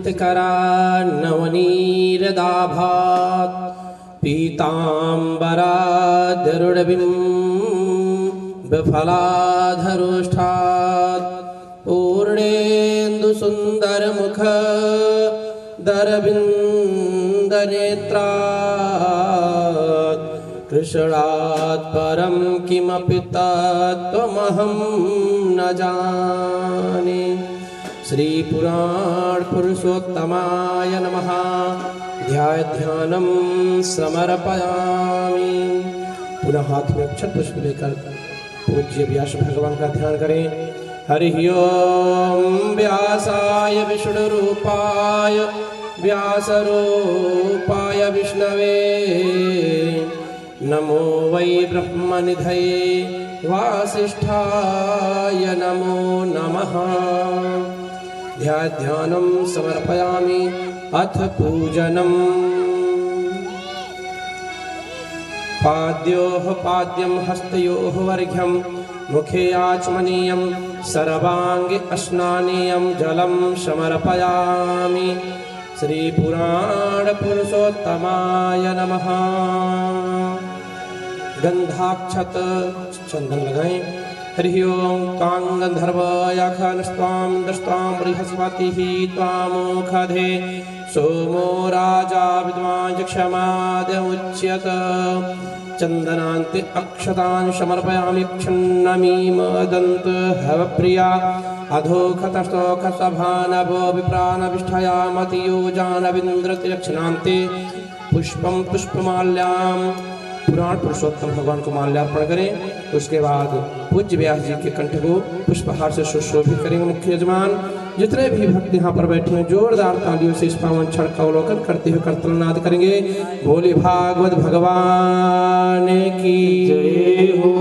चितकरा नवनीरदाभात् पीताम्बराद्रुडबिम्बफलाधरोष्ठात् पूर्णेन्दुसुन्दरमुख दरविन्दनेत्रात् कृष्णात् परं किमपि तत्त्वमहं न जाने। श्री पुराण पुरुषोत्तमाय नमः। ध्यानं समर्पयामि। पुनः हाथ में अक्षत पुष्प लेकर पूज्य व्यास भगवान का ध्यान करें। हरि ओम व्यासाय विष्णुरूपाय व्यासरूपाय विष्णवे नमो वै ब्रह्मनिधये वासिष्ठाय नमो नमः। ध्यानं समर्पयामि। अथ पूजनम्। पाद्योः पाद्यं हस्तयोः वर्घ्यं मुखे आचमनीयं सर्वाङ्गे स्नानीयं जलं समर्पयामि। श्री पुराण पुरुषोत्तमाय नमः। गंधाक्षत चंदन लगाएं। हरि ओम कांगंधर्वयाखनस्त्वां दस्त्वां बृहस्पतिः त्वामुखधे सोमो राजा विद्वान् यक्षमादमुच्यत। चंदनान्ते अक्षतान् समर्पयामि। क्षण्णमीमदन्त हवप्रिया अधोखतस्तोखसभानभो विप्राणविष्ठयामतियो जानविन्द्रतिलक्षणान्ते पुष्पं पुष्पमाल्यां। पुराण पुरुषोत्तम भगवान को माल्यार्पण करें। उसके बाद पूज्य व्यास जी के कंठ को पुष्पहार से सुशोभित करेंगे मुख्य यजमान। जितने भी भक्त यहाँ पर बैठे हैं जोरदार तालियों से इस पावन क्षण का अवलोकन करते हुए कीर्तननाद करेंगे। बोले भागवत भगवान की जय हो।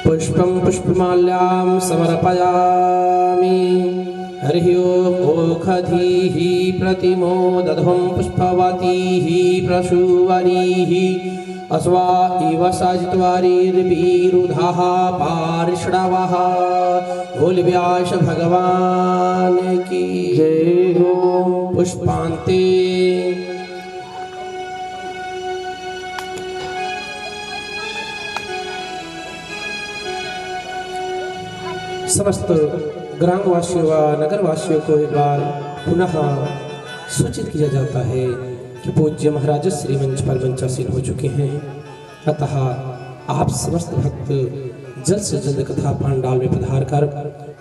पुष्पं पुष्पमाल्यां समर्पयामि। हरि ओम ओखधीः प्रतिमो दधं पुष्पवतीः प्रसूवनीः अस्वा इव सजित्वारिर्वीरुधाः पार्ष्णवः। बोल व्यास भगवान की जय हो। पुष्पान्ते समस्त ग्रामवासियों व नगरवासियों को एक बार पुनः सूचित किया जाता है कि पूज्य महाराज श्री मंच पर मंचासीन हो चुके हैं। अतः आप समस्त भक्त जल्द से जल्द कथा पांडाल में पधार कर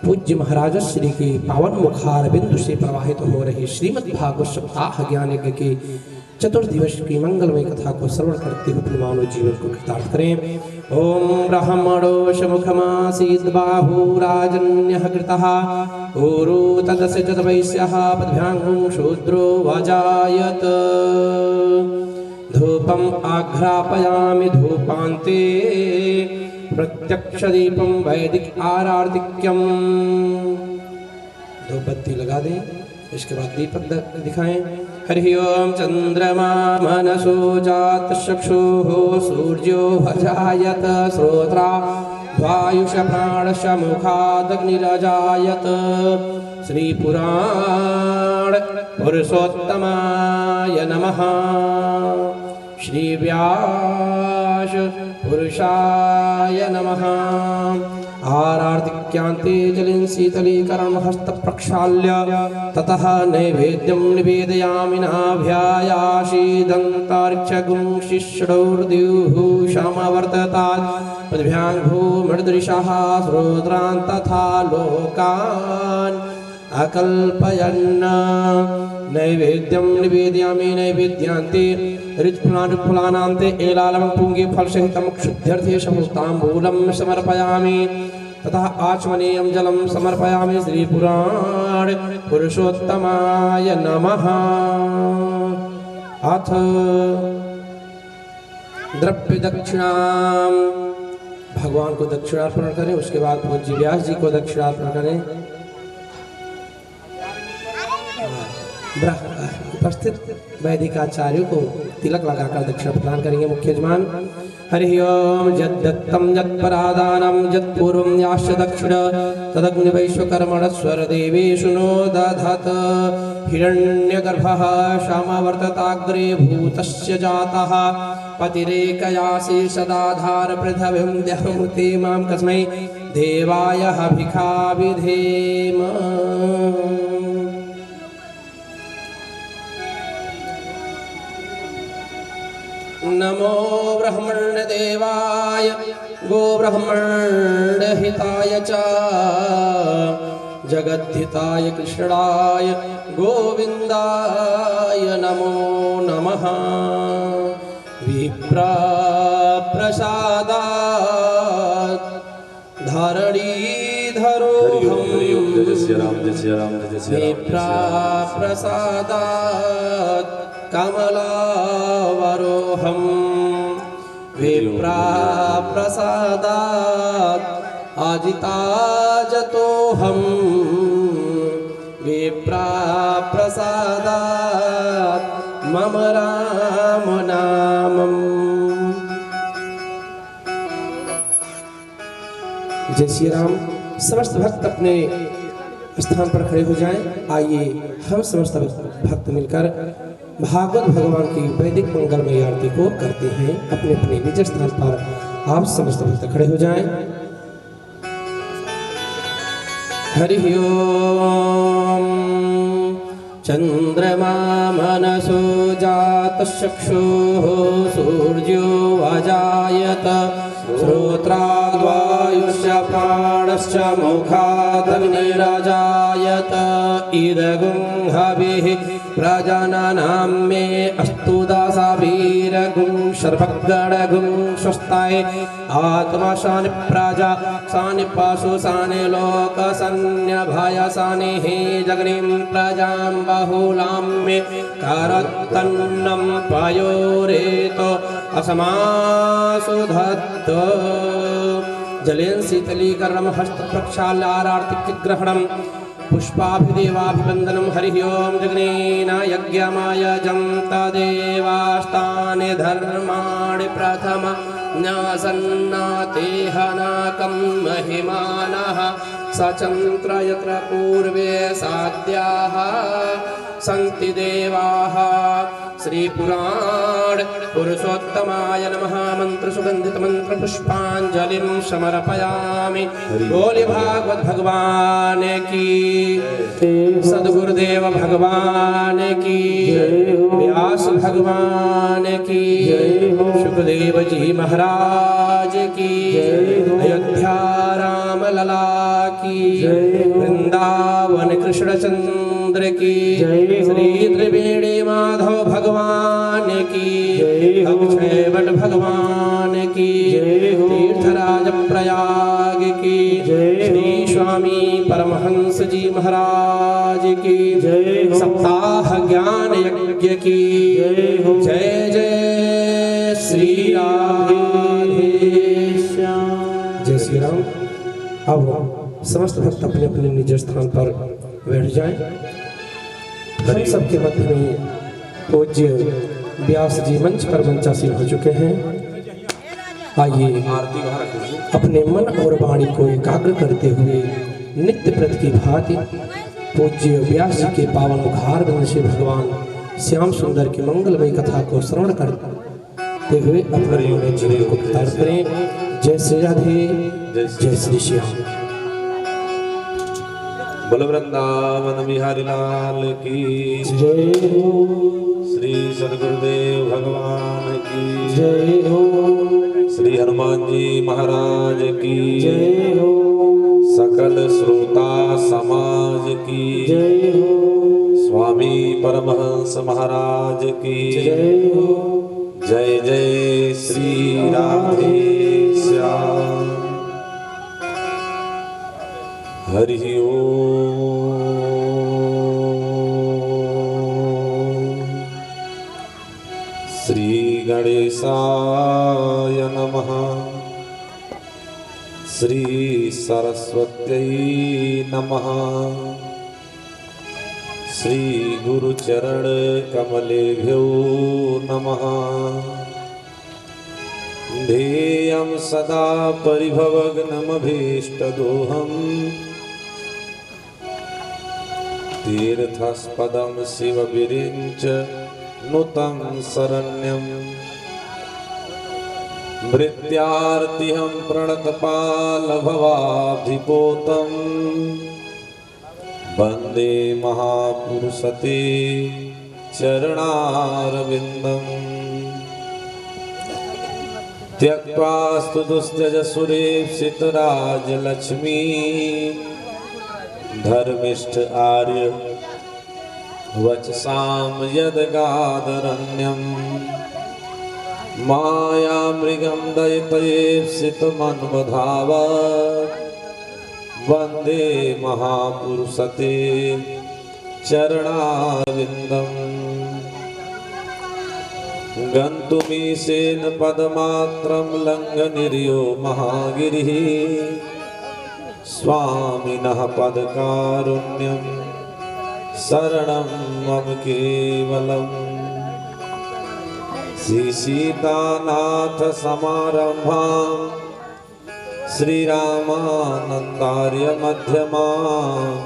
पूज्य महाराज श्री की पावन मुखार बिंदु से प्रवाहित हो रही श्रीमद् भागवत सप्ताह ज्ञान यज्ञ की चतुर्दिवस की मंगलमय कथा को श्रवण करते हुए अपने मानव जीवन को कृतार्थ करें। ओम ब्रह्मणोष मुखमासीद् बाहुराजन्यः कृतः ऊरू तदस्य जतवैश्यः पद्भ्यां शूद्रो वजायत। धूपम् आघ्रापयामि धूपान्ते प्रत्यक्षदीपं वैदिक आरार्तिक्यम्। धूपबत्ती लगा दें। इसके बाद दीपक दिखाएं। हरि ओम चंद्रमा मनसो जात चक्षुः सूर्यो भजायत श्रोत्रा वायुष प्राणश मुखादग्निरजायत। श्री पुराण पुरुषोत्तमाय नमः। श्री व्यास पुरुषाय नमः। आरार्तिक्यांते जलिं शीतलीकरणं हस्त प्रक्षाल्य ततः नैवेद्यं निवेदयामि नाभ्यायाशीदन्तार्क्षगुं शिष्णोर्द्युः समवर्ततात् पद्भ्यां भूमिर्दृशः श्रोत्रान् तथा लोकान् अकल्पयन्। नैवेद्यं निवेदयामि नैवेद्यान्ते ऋत्फलानान्ते एलालं पुंगे फलसहितं क्षुद्ध्यर्थे समस्ताम्बूलं समर्पयामि। तथा आचमनीयं जलं समर्पयामि। श्री पुराण पुरुषोत्तमाय नमः। अथ द्रव्य दक्षिणां। भगवान को दक्षिणार्पण करें। उसके बाद पूज्य व्यास जी को दक्षिणार्पण करें। उपस्थित वैदिक आचार्यों को तिलक लगाकर दक्षिणा प्रदान करेंगे मुख्य यजमान। हरि ओम यद्दत्तं यत्परादानं यत्पूर्वं याश्च दक्षिण तदग्निवैश्वकर्मणस्वरदेवेषु नो दधत् हिरण्यगर्भः श्यामवर्तताग्रे भूतस्य जातः पतिरेकयासि सदाधार पृथिवीं देहमुते मां कस्मै देवाय हविखा विधेम। नमो ब्रह्मण्यदेवाय गोब्रह्मण्यहिताय च जगद्धिताय कृष्णाय गोविन्दाय नमो नमः। विप्रप्रसादात् धरणीधरोऽहम् विप्रप्रसादात् कमलावरोहम् विप्रप्रसादात् अजिताजतोऽहम् विप्रप्रसादात् मम राम नामम्। जय श्री राम। समस्त भक्त अपने स्थान पर खड़े हो जाएं। आइए हम समस्त भक्त मिलकर भागवत भगवान की वैदिक मंगलमय आरती को करते हैं। अपने अपने निज स्थान पर आप समस्त भक्त खड़े हो जाएं। हरि ओम। चंद्रमा मनसो जातश्चक्षुः सूर्यो अजायत श्रोत्राद्वायुश्च प्राणश्च मुखादग्निरजायत इदगुं हविः प्रजननं मे अस्तु दासाभिरगुं शर्भगणगुं स्वस्ताय आत्मा शानि प्रजा शानि पशु शानि लोक सन्न्यभय शानि हे जगनीं प्रजां बहुलां मे करत्तन्नं पयोरेतो असमासु धत्त जलेन शीतलीकरणं हस्तप्रक्षाल्यारार्तिग्रहणं पुष्पाभिदेवाभिवन्दनं। हरि ओम। जगनेन यज्ञमायजं तदेवास्तानि धर्माणि प्रथम न्यासन्नातेहनाकं महिमानः सचन्त्र यत्र पूर्वे साद्याः सन्ति देवाः। श्रीपुराण पुरुषोत्तमाय नमः। मंत्र सुगंधित मंत्र पुष्पांजलिं समर्पयामि। बोले भागवत भगवान की, सद्गुरुदेव भगवान की, व्यास भगवान की, सुखदेव जी महाराज की, अयोध्या राम लला की, वृंदावन कृष्ण चंद्र की, श्री त्रिवेणी माधव भगवान की, अक्षय वट भगवान की, तीर्थराज प्रयाग की, श्री स्वामी परमहंस जी महाराज की, सप्ताह ज्ञान यज्ञ की जय जय श्री राधेश्याम। जय श्री राम। अब समस्त भक्त अपने अपने निज स्थान पर बैठ जाएं। हम सबके मध्य में पूज्य व्यास जी मंच पर मंचासीन हो चुके हैं। आइए अपने मन और वाणी को एकाग्र करते हुए नित्य प्रति की भांति पूज्य व्यास जी के पावन मुखार बिंद से भगवान श्याम सुंदर की मंगलमय कथा को श्रवण करते हुए अपने जीवन को प्रतार करें। जय श्री राधे, जय श्री श्याम। बोल वृंदावन बिहारी लाल की जय हो। श्री सद्गुरुदेव भगवान की जय हो। श्री हनुमान जी महाराज की जय हो। सकल श्रोता समाज की जय हो। स्वामी परमहंस महाराज की जय हो। जय जय श्री राधे श्याम। हरि ओम। श्री गणेशाय नमः। श्री सरस्वत्यै नमः। श्री गुरुचरण कमलेभ्यो नमः। ध्येयं सदा परिभवग्नमभीष्टदोहम् तीर्थस्पदं शिवविरिञ्च नुतं शरण्यम् भृत्यार्तिहं प्रणतपालभवाब्धिपोतम् वन्दे महापुरुषते चरणारविन्दम् त्यक्त्वा स्तुतुस्त्यजसुरेप्सितराजलक्ष्मी धर्मिष्ठ आर्य वचसां यद्गादरण्यम् मायामृगं दयितयेप्सितमन्वधावत् वन्दे महापुरुषते चरणारविन्दम् गन्तुमीशेन पदमात्रं लङ्घनिर्यो महागिरिः स्वामिनः पदकारुण्यं शरणं मम केवलम् श्रीसीतानाथ समारम्भां श्रीरामानन्दार्य मध्यमाम्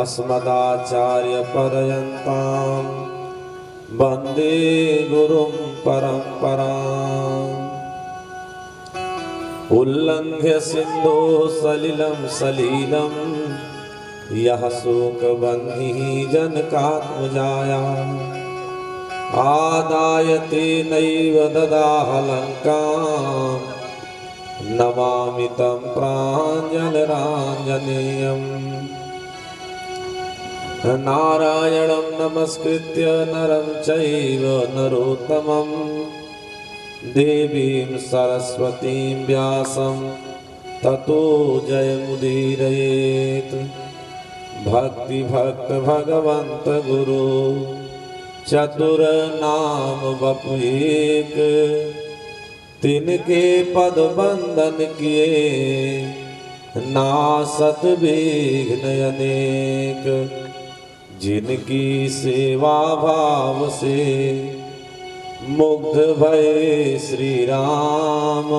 अस्मदाचार्यपर्यन्तां वन्दे गुरुं परम्पराम् उल्लङ्घ्य सिन्धोः सलिलं सलीलं यः शोकबह्निः जनकात्मजाया आदाय तेनैव ददाह लङ्कां नमामि तं प्राञ्जलिराञ्जनेयम् नारायणं नमस्कृत्य नरं चैव नरोत्तमं देवीं सरस्वतीं व्यासं ततो जयमुदीरयेत् भक्तिभक्त भगवन्त गुरु चतुर्नाम वपु एक तिनके पद बंदन किए नासत विघ्न अनेक जिनकी सेवा भाव से मुग्ध भये श्री राम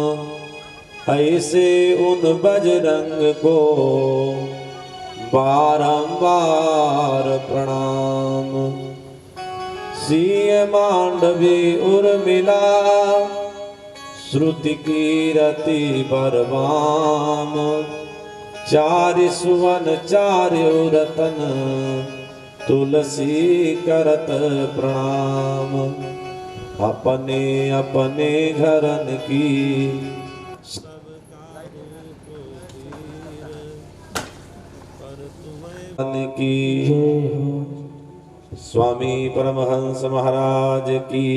ऐसे उन बजरंग को बारंबार प्रणाम। सिय मांडवी उर्मिला श्रुति कीरति बरवाम चारि सुवन चार्यो रतन तुलसी करत प्रणाम। अपने अपने घरन की की स्वामी परमहंस महाराज की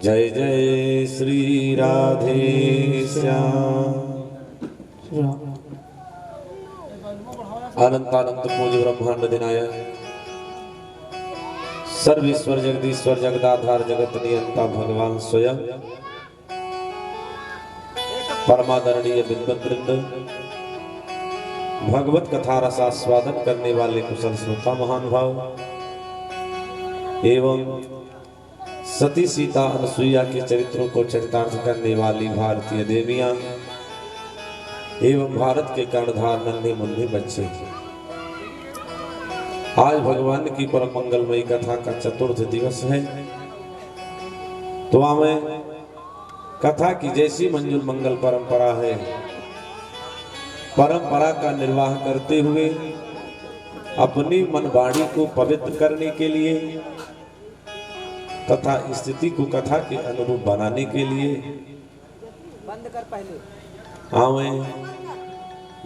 जय जय श्री राधे श्याम। अनंतानंत पूज्य ब्रह्मांड दिनायक सर्वेश्वर जगदीश्वर जगदाधार जगत नियंता भगवान स्वयं परमादरणीय विद्वद्वृंद भगवत कथा रसास्वादन करने वाले कुशल श्रोता महानुभाव एवं सती सीता अनुसुईया के चरित्रों को चरितार्थ करने वाली भारतीय देवियां एवं भारत के कर्णधार नन्हे मुन्ने बच्चे, आज भगवान की परम मंगलमयी कथा का चतुर्थ दिवस है। तो हमें कथा की जैसी मंजुल मंगल परंपरा है, परंपरा का निर्वाह करते हुए अपनी मनवाणी को पवित्र करने के लिए तथा स्थिति को कथा के अनुरूप बनाने के लिए बंद कर पहले हमें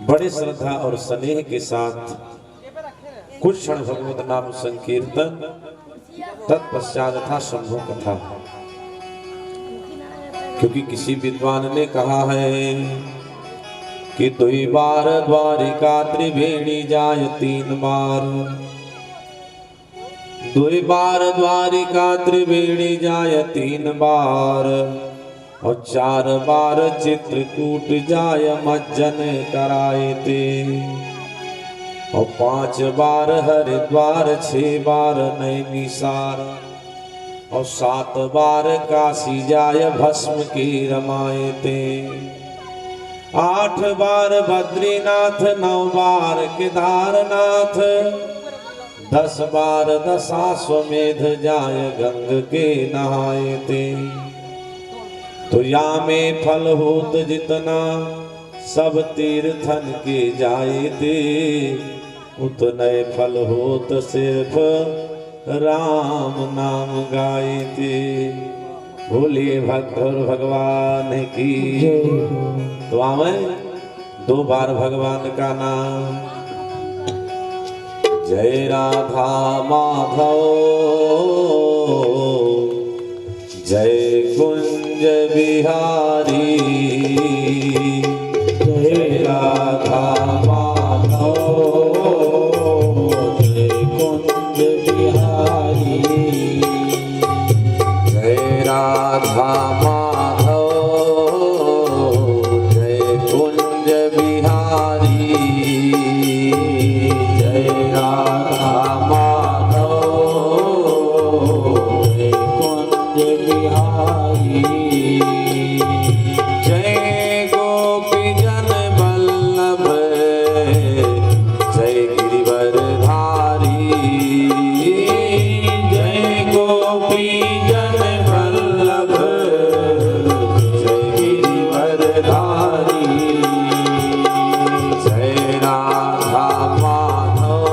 बड़े श्रद्धा और स्नेह के साथ कुछ क्षण भगवत नाम संकीर्तन तत्पश्चात था शंभु कथा। क्योंकि किसी विद्वान ने कहा है कि 2 बार द्वारिका त्रिवेणी जाय 3 बार, 2 बार द्वारिका त्रिवेणी जाय 3 बार और 4 बार चित्रकूट जाय मज्जन कराए थे और 5 बार हरिद्वार 6 बार नैमिषार और 7 बार काशी जाय भस्म की रमाए ते। 8 बार बद्रीनाथ, 9 बार केदारनाथ, 10 बार दशाश्वमेध जाय गंग के नहाए ते। तो या में फल होत जितना सब तीर्थन के जाए ते, उतने फल होत सिर्फ राम नाम गाए ते। बोलिए भक्त भगवान की। तो आवे 2 बार भगवान का नाम। जय राधा माधव, जय कुंज बिहारी, जय राधा माधव, जय कुंज बिहारी, जय राधा माधव, जय कुंज बिहारी, जय राधा माधव, जय कुंज बिहारी, जय गोपी जन वल्लभ, जय गिरिवरधारी, जय गोपी जन वल्लभ, जय गिरिवरधारी, जय राधा माधव,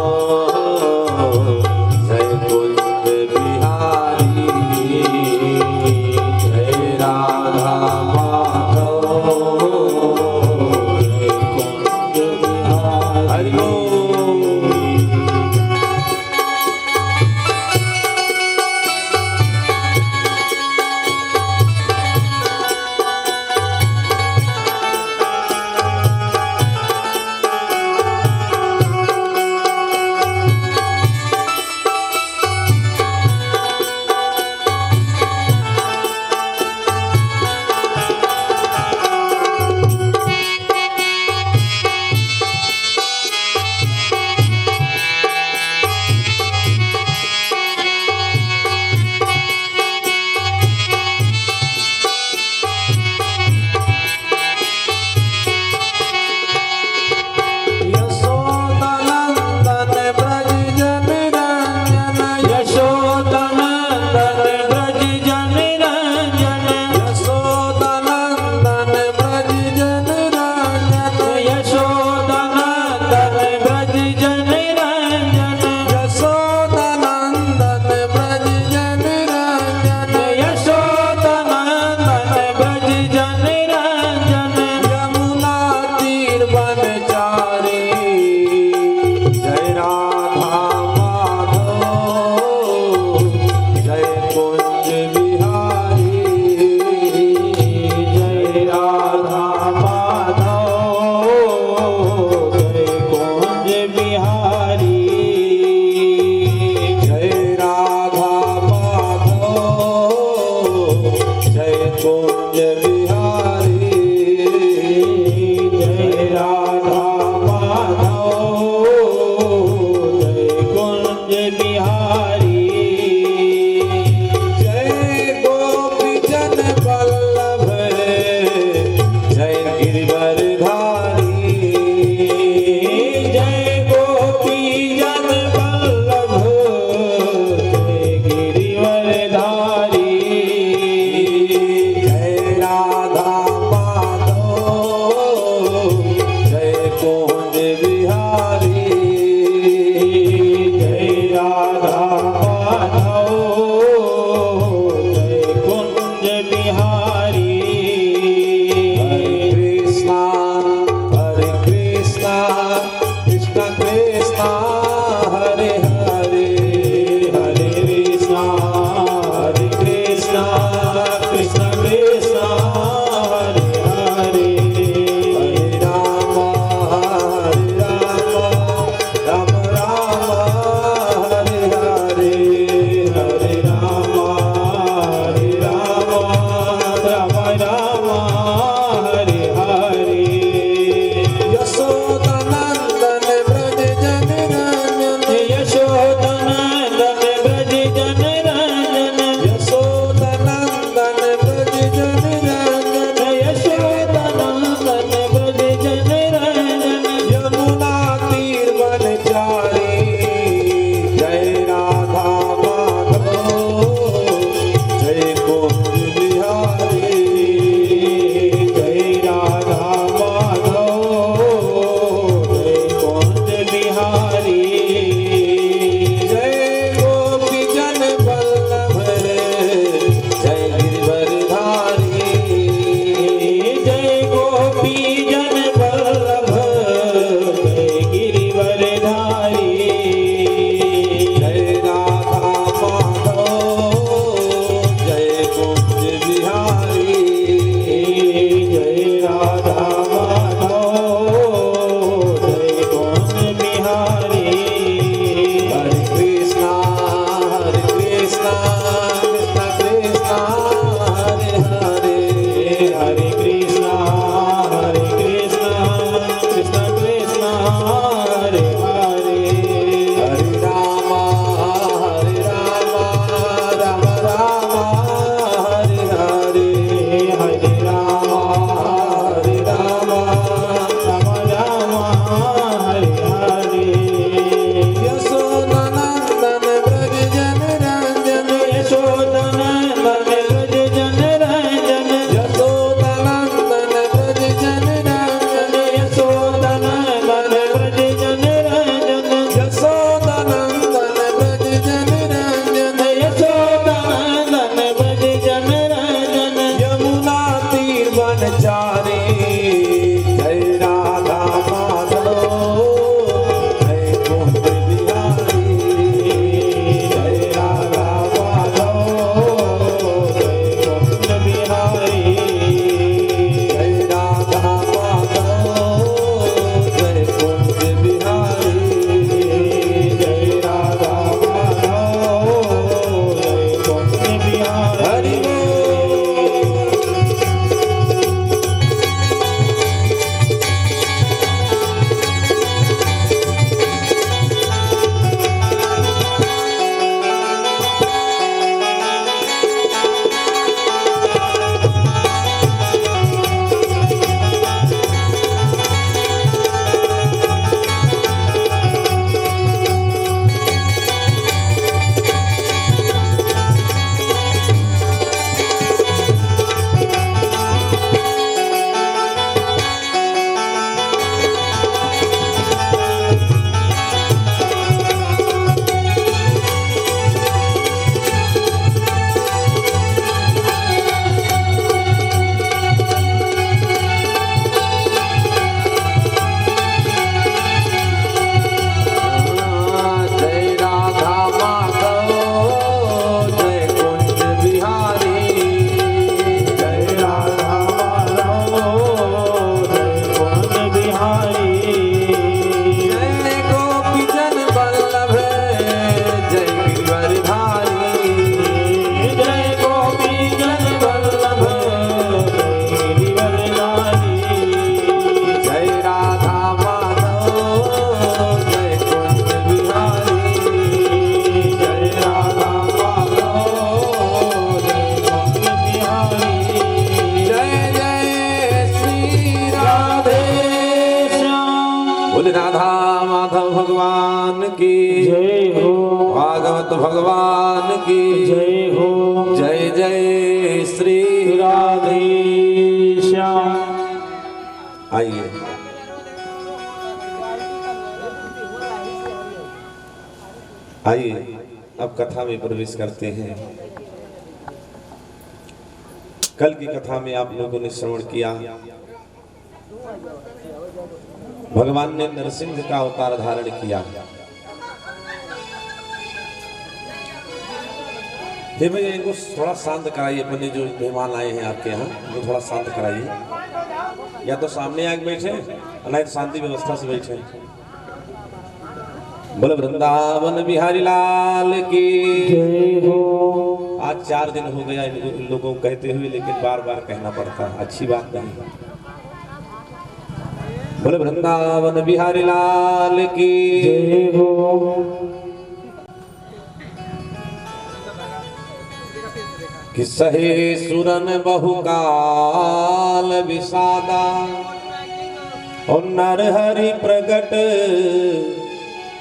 जय हो। भागवत भगवान की जय हो। जय जय श्री राधे श्याम। आइए आइए अब कथा में प्रवेश करते हैं। कल की कथा में आप लोगों ने श्रवण किया, भगवान ने नरसिंह का अवतार धारण किया। हे भैया इनको थोड़ा शांत कराइए, अपने जो मेहमान आए हैं आपके यहाँ इनको थोड़ा शांत कराइए, या तो सामने आके बैठे नहीं तो शांति व्यवस्था से बैठे। बोले वृंदावन बिहारी लाल की जय हो। आज 4 दिन हो गया इन लोगों को कहते हुए, लेकिन बार बार कहना पड़ता, अच्छी बात नहीं। बोले वृंदावन बिहारी लाल की जय हो। कि सहे सुरन बहुकाल विषादा और नर हरि प्रगट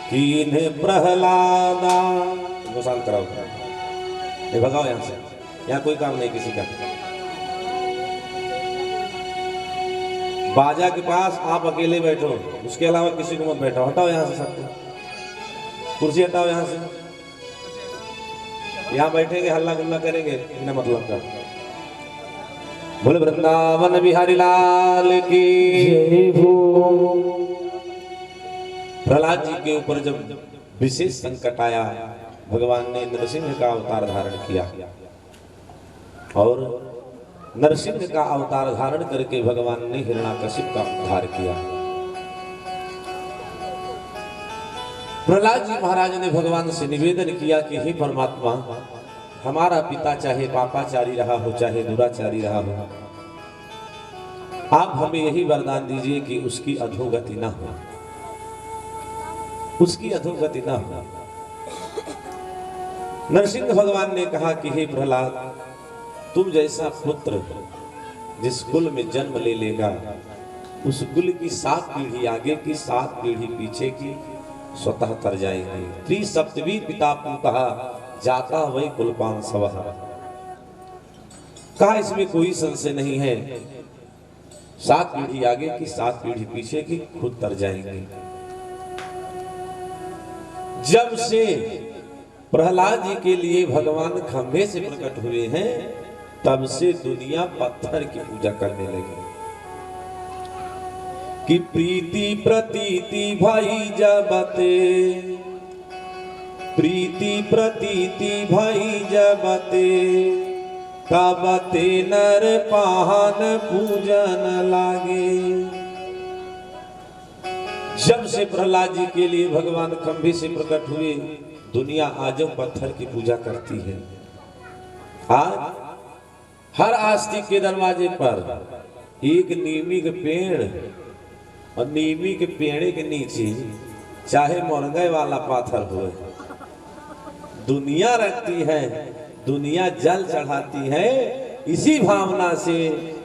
कीन प्रहलादा। इनको शांत कराओ, ये भगाओ यहाँ से, यहाँ कोई काम नहीं किसी का। बाजा के पास आप अकेले बैठो, उसके अलावा किसी को मत बैठो। हटाओ यहाँ से सबको, कुर्सी हटाओ यहाँ से। यहाँ बैठेंगे हल्ला गुल्ला करेंगे बिना मतलब का। बोले वृंदावन बिहारी लाल की जय हो। प्रहलाद जी के ऊपर जब विशेष संकट आया, भगवान ने नरसिंह का अवतार धारण किया और नरसिंह का अवतार धारण करके भगवान ने हिरण्याकशिप का उद्धार किया। प्रहलाद जी महाराज ने भगवान से निवेदन किया कि हे परमात्मा, हमारा पिता चाहे पापाचारी रहा हो चाहे दुराचारी रहा हो, आप हमें यही वरदान दीजिए कि उसकी अधोगति ना हो, उसकी अधोगति ना हो। नरसिंह भगवान ने कहा कि हे प्रहलाद, तुम जैसा पुत्र जिस कुल में जन्म ले लेगा, उस कुल की 7 पीढ़ी आगे की 7 पीढ़ी पीछे की स्वतः तर जाएंगे। त्रिसप्तवी पिता कहा जाता वही कुलपान सवह। कहा इसमें कोई संशय नहीं है, 7 पीढ़ी आगे की 7 पीढ़ी पीछे की खुद तर जाएंगे। जब से प्रहलाद जी के लिए भगवान खंभे से प्रकट हुए हैं, तब से दुनिया पत्थर की पूजा करने लगी। कि प्रीति प्रतीति भाई जबते, प्रीति प्रतीति भाई जबते, तबते नर पाहन पूजन लागे। जब से प्रहलाद जी के लिए भगवान खंभे से प्रकट हुए, दुनिया आजम पत्थर की पूजा करती है। आज हर आस्तिक के दरवाजे पर एक नीमी के पेड़ और नीमी के पेड़ के नीचे चाहे मुरंगे वाला पाथर हो, दुनिया रखती है, दुनिया जल चढ़ाती है इसी भावना से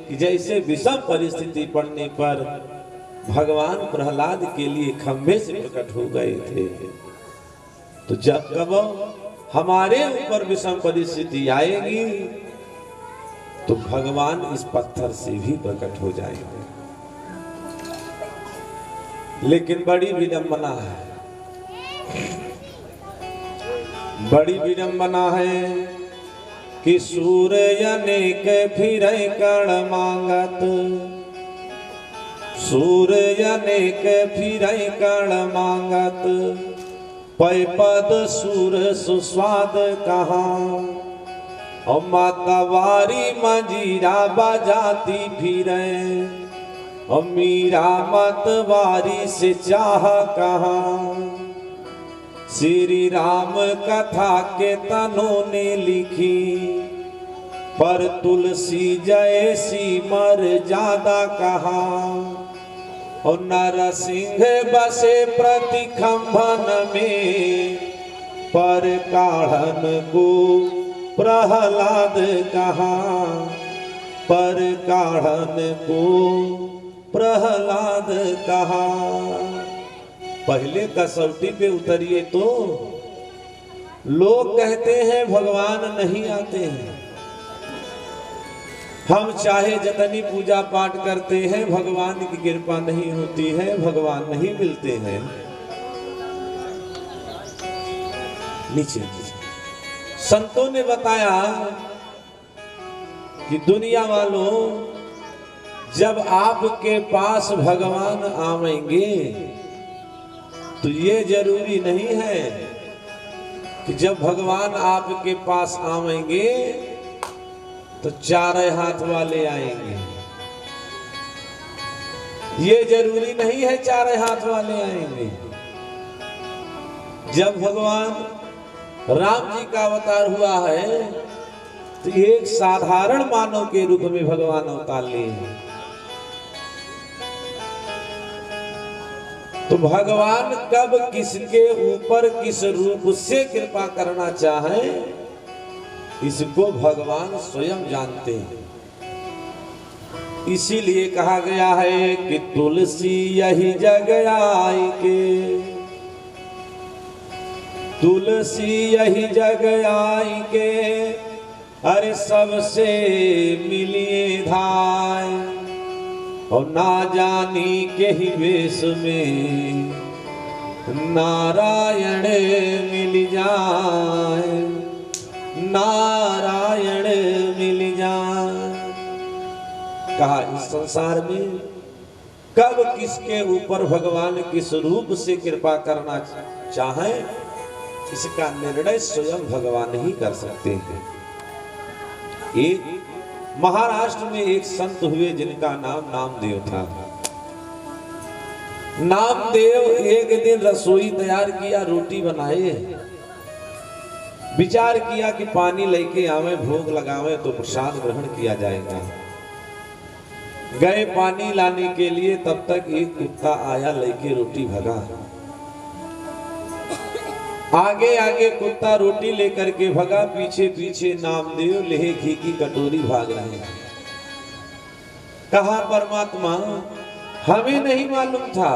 कि जैसे विषम परिस्थिति पड़ने पर भगवान प्रहलाद के लिए खंभे से प्रकट हो गए थे, तो जब कब हमारे ऊपर विषम परिस्थिति आएगी तो भगवान इस पत्थर से भी प्रकट हो जाएंगे। लेकिन बड़ी विडंबना है, बड़ी विडंबना है कि सूर्य अनेक फिरै कण मांगत, सूर्य अनेक फिरै कण मांगत, पै पद सूर सुस्वाद कहाँ। और मातावारी मंजीरा बजाती फिरे, और मीरा मतवारी से चाह कहाँ। श्री राम कथा के तनों ने लिखी, पर तुलसी जैसी मर्यादा कहाँ। और नरसिंह बसे प्रति खंभन में, पर काढ़न को प्रहलाद कहाँ। पर काढ़न को प्रहलाद कहाँ। पहले कसौटी पे उतरिए तो लोग कहते हैं भगवान नहीं आते हैं। हम चाहे जितनी पूजा पाठ करते हैं भगवान की कृपा नहीं होती है, भगवान नहीं मिलते हैं। नीचे संतों ने बताया कि दुनिया वालों, जब आपके पास भगवान आवेंगे तो ये जरूरी नहीं है कि जब भगवान आपके पास आवेंगे तो चारों हाथ वाले आएंगे। ये जरूरी नहीं है चारों हाथ वाले आएंगे। जब भगवान राम जी का अवतार हुआ है तो एक साधारण मानव के रूप में भगवान अवतार लिए हैं। तो भगवान कब किसके ऊपर किस रूप से कृपा करना चाहे, इसको भगवान स्वयं जानते हैं। इसीलिए कहा गया है कि तुलसी यही जग आई के, तुलसी यही जग आई के, अरे सबसे मिलिए धाय, और ना जानी के ही वेश में नारायण मिल जाए, नारायण मिल जाए। कहा इस संसार में कब किसके ऊपर भगवान किस रूप से कृपा करना चाहे, इसका निर्णय स्वयं भगवान ही कर सकते हैं। एक महाराष्ट्र में एक संत हुए जिनका नाम नामदेव था। नामदेव एक दिन रसोई तैयार किया, रोटी बनाए, विचार किया कि पानी लेके आवे, भोग लगावे तो प्रसाद ग्रहण किया जाएगा। गए पानी लाने के लिए, तब तक एक कुत्ता आया, लेके रोटी भगा। आगे आगे कुत्ता रोटी लेकर के भगा, पीछे पीछे नामदेव लेहे घी की कटोरी भाग रहे हैं। कहा परमात्मा, हमें नहीं मालूम था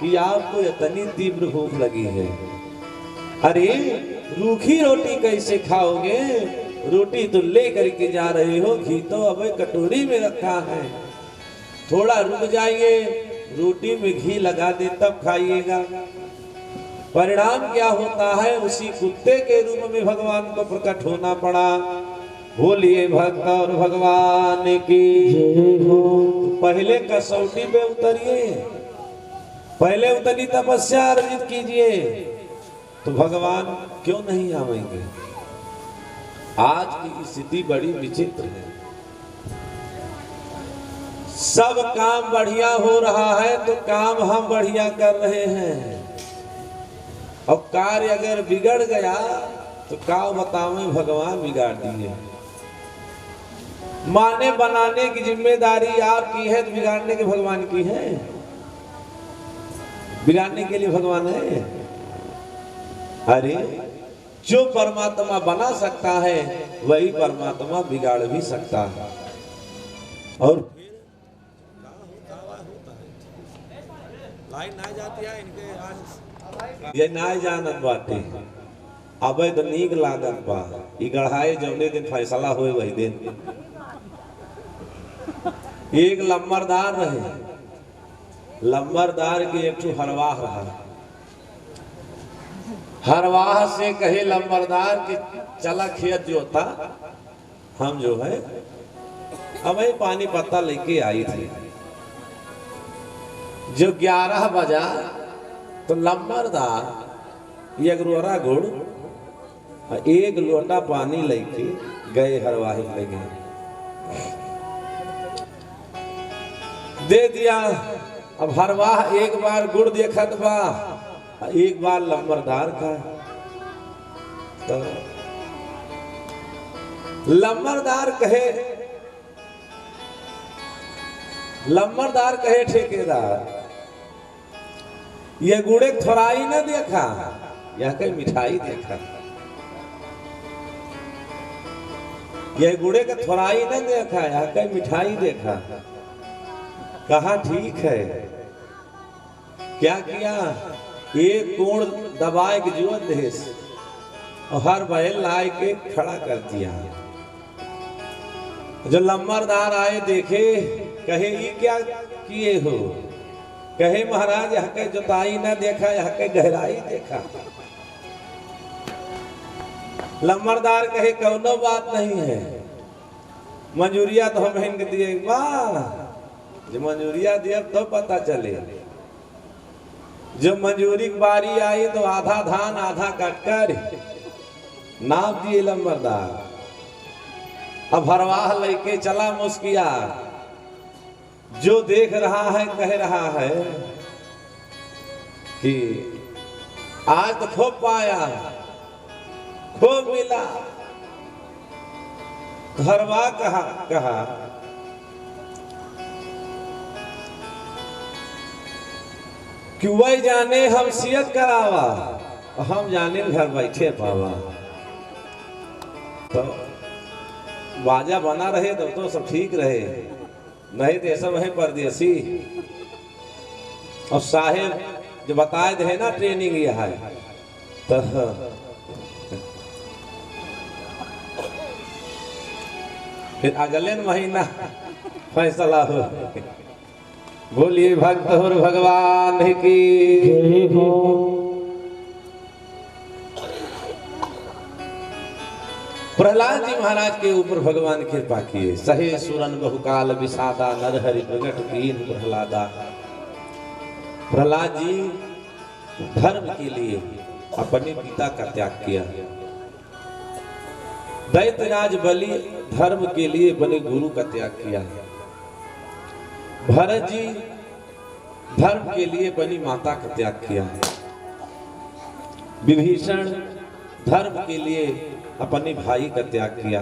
कि आपको इतनी तीव्र भूख लगी है। अरे रूखी रोटी कैसे खाओगे, रोटी तो ले करके जा रहे हो, घी तो अब कटोरी में रखा है, थोड़ा रुक जाइए, रोटी में घी लगा दे तब खाइएगा। परिणाम क्या होता है, उसी कुत्ते के रूप में भगवान को प्रकट होना पड़ा। बोलिए भक्त और भगवान की जय हो। पहले कसौटी पे उतरिए, पहले उतनी तपस्या अर्जित कीजिए, तो भगवान क्यों नहीं आवेंगे। आज की स्थिति बड़ी विचित्र है। सब काम बढ़िया हो रहा है तो काम हम बढ़िया कर रहे हैं, अब कार्य अगर बिगड़ गया तो क्या बतावें, भगवान बिगाड़ दिए। माने बनाने की जिम्मेदारी आपकी है तो बिगाड़ने के भगवान की है, बिगाड़ने के लिए भगवान है। अरे जो परमात्मा बना सकता है वही परमात्मा बिगाड़ भी सकता है। और लाइन ना जाती है इनके आज ये ना जानत बाटे, अबे तो नीक लागत बा, ई गढ़ाए जौने दिन फैसला होए वही दिन। एक लंबरदार रहे, लंबरदार के एक हरवाह रहा। हरवाह से कहे लंबरदार के चला खेत जोता, हम जो है अब पानी पत्ता लेके आई थी। जो 11 बजा तो लंबरदार एक रोरा गुड़ एक लोटा पानी लेके गए, हरवाही लगे दे दिया। अब हरवाह एक बार गुड़ देखत बा, एक बार लंबरदार का, तो लंबरदार कहे ठेकेदार, ये गुड़े थोड़ाई न देखा, यह कहीं मिठाई देखा। यह गुड़े का थोड़ाई न देखा, यह कहीं मिठाई देखा। कहा ठीक है। क्या किया, एक कोण दबाए के जो देश और हर बैल लाए के खड़ा कर दिया। जो लम्बरदार आए देखे, कहे ये क्या किए हो? कहे महाराज यह के जुताई न देखा, यह के गहराई देखा। लम्बरदार कहे कौनो बात नहीं है, मंजूरिया तो हम हिंग दिए। वाह, जो मंजूरिया दिया तो पता चले। जब मंजूरी की बारी आई तो आधा धान आधा कटकर नाप दिए लम्बरदार। अब हरवाह लेके चला मुस्किया। जो देख रहा है कह रहा है कि आज तो खूब पाया, खूब मिला। हरवाह कहा कि वही जाने हम सियत करावा, हम जाने घर बैठे पावा। तो बाजा बना रहे तो सब ठीक रहे, नहीं तो सब है परदेसी। और साहेब जो बताए थे ना ट्रेनिंग यह है, तो फिर अगले महीना फैसला हो। बोलिए भक्त और भगवान की जय हो। प्रहलाद जी महाराज के ऊपर भगवान कृपा किए। सहे सुरन बहुकाल विषादा, नरहरि प्रगट कीन प्रहलादा। प्रहलाद जी धर्म के लिए अपने पिता का त्याग किया। दैत्यराज बलि धर्म के लिए बने गुरु का त्याग किया। भरत जी धर्म के लिए बनी माता का त्याग किया। विभीषण धर्म के लिए अपने भाई का त्याग किया।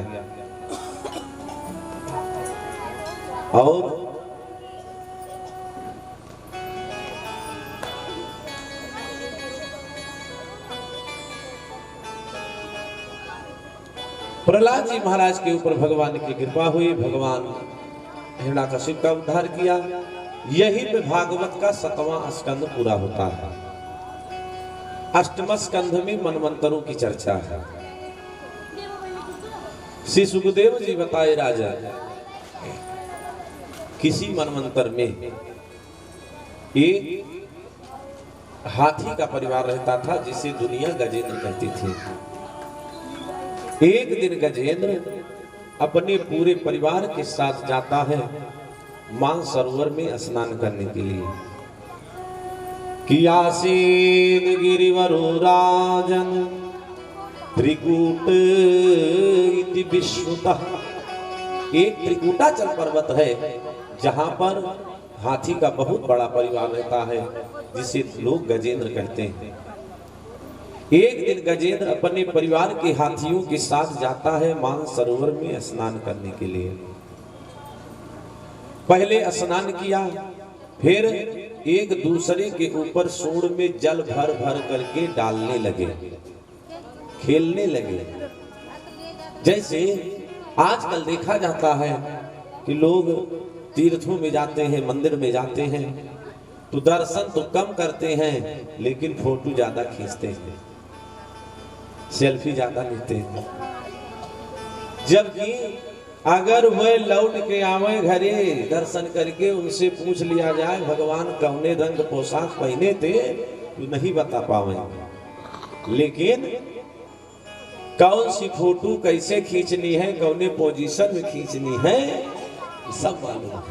और प्रहलाद जी महाराज के ऊपर भगवान की कृपा हुई। भगवान हिरण्याकशिप का उद्धार किया। यही पे भागवत का 7वां स्कंद पूरा होता है। 8वें स्कंद में मनवंतरों की चर्चा है। श्री सुखदेव जी बताए राजा, किसी मनवंतर में एक हाथी का परिवार रहता था जिसे दुनिया गजेंद्र कहती थी। एक दिन गजेंद्र अपने पूरे परिवार के साथ जाता है मानसरोवर में स्नान करने के लिए। कि आसीन गिरिवरो राजन त्रिकूट इति विश्रुतः। एक त्रिकूटाचल पर्वत है जहां पर हाथी का बहुत बड़ा परिवार रहता है जिसे लोग गजेंद्र कहते हैं। एक दिन गजेंद्र अपने परिवार के हाथियों के साथ जाता है मानसरोवर में स्नान करने के लिए। पहले स्नान किया, फिर एक दूसरे के ऊपर सूंड में जल भर भर करके डालने लगे, खेलने लगे। जैसे आजकल देखा जाता है कि लोग तीर्थों में जाते हैं, मंदिर में जाते हैं तो दर्शन तो कम करते हैं लेकिन फोटो ज्यादा खींचते हैं, सेल्फी ज्यादा लेते हैं। जबकि अगर वह लौट के आवे घरे दर्शन करके उनसे पूछ लिया जाए भगवान कौने रंग पोशाक पहने थे तो नहीं बता पावे, लेकिन कौन सी फोटो कैसे खींचनी है, कौने पोजीशन में खींचनी है, सब मालूम है।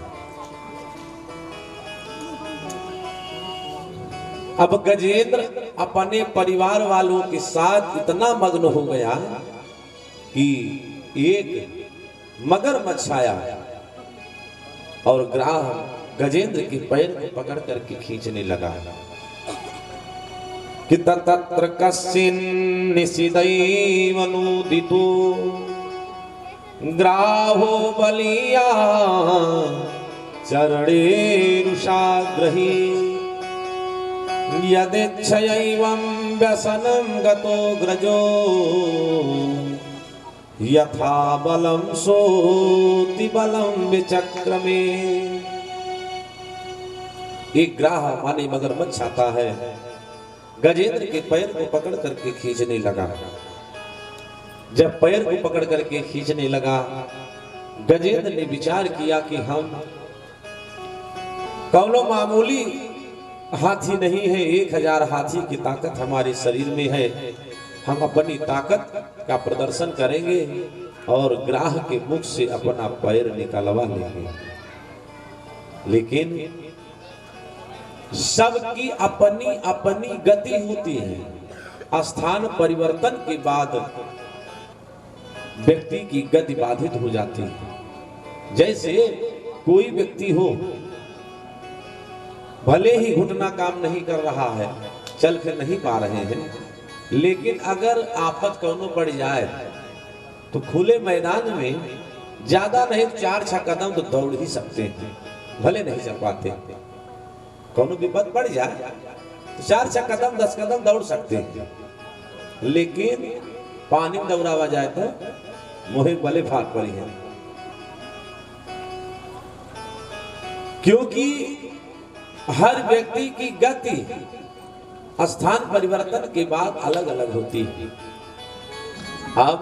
अब गजेंद्र अपने परिवार वालों के साथ इतना मग्न हो गया कि एक मगरमच्छ आया और ग्राह गजेंद्र के पैर को पकड़ करके खींचने लगा कि तत्र कस्मिन् निशिदैवनुदितो ग्राहो बलिया चरणेरुषाग्रही यदिच्छयैवं व्यसनं गतो ग्रजो यथा बलम सोति बलम विचक्रमे। एक ग्राह माने मगरमच्छ आता है, गजेंद्र के पैर को पकड़ करके खींचने लगा। जब पैर को पकड़ करके खींचने लगा, गजेंद्र ने विचार किया कि हम कौनो मामूली हाथी नहीं है, 1000 हाथी की ताकत हमारे शरीर में है। हम अपनी ताकत का प्रदर्शन करेंगे और ग्राह के मुख से अपना पैर निकलवा लेंगे। लेकिन सबकी अपनी अपनी गति होती है। स्थान परिवर्तन के बाद व्यक्ति की गति बाधित हो जाती है। जैसे कोई व्यक्ति हो, भले ही घुटना काम नहीं कर रहा है, चल फिर नहीं पा रहे हैं, लेकिन अगर आफत कौनो पड़ जाए तो खुले मैदान में ज्यादा नहीं 4-6 कदम तो दौड़ ही सकते हैं, भले नहीं चल पाते। कौनो विपद पड़ जाए तो 4-6 कदम 10 कदम दौड़ सकते हैं, लेकिन पानी में दौड़ावा जाए तो मोहे भले फाट पड़ी है। क्योंकि हर व्यक्ति की गति स्थान परिवर्तन के बाद अलग अलग होती है। अब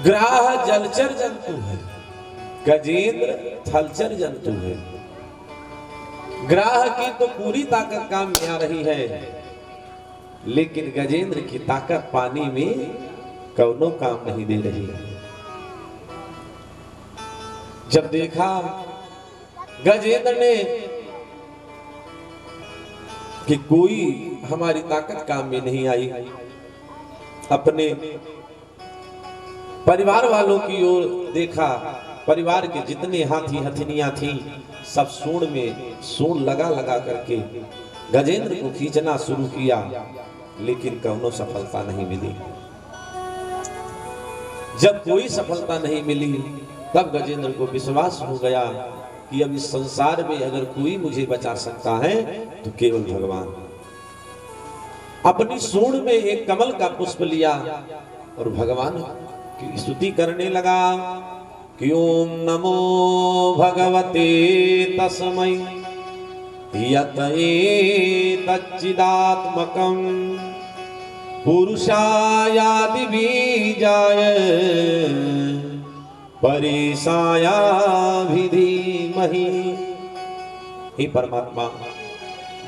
ग्राह जलचर जंतु है, गजेंद्र थलचर जंतु है। ग्राह की तो पूरी ताकत काम में आ रही है, लेकिन गजेंद्र की ताकत पानी में कौनो काम नहीं दे रही है। जब देखा गजेंद्र ने कि कोई हमारी ताकत काम में नहीं आई, अपने परिवार वालों की ओर देखा। परिवार के जितने हाथी हथनियां थी सब सूंड में सूंड लगा लगा करके गजेंद्र को खींचना शुरू किया, लेकिन कौनो सफलता नहीं मिली। जब कोई सफलता नहीं मिली तब गजेंद्र को विश्वास हो गया कि अब इस संसार में अगर कोई मुझे बचा सकता है तो केवल भगवान। अपनी सूंड में एक कमल का पुष्प लिया और भगवान की स्तुति करने लगा कि ओम नमो भगवते तस्मै यत एतच्चिदात्मकं पुरुषायादि बीजाय परेशाया धीमहि। हे परमात्मा,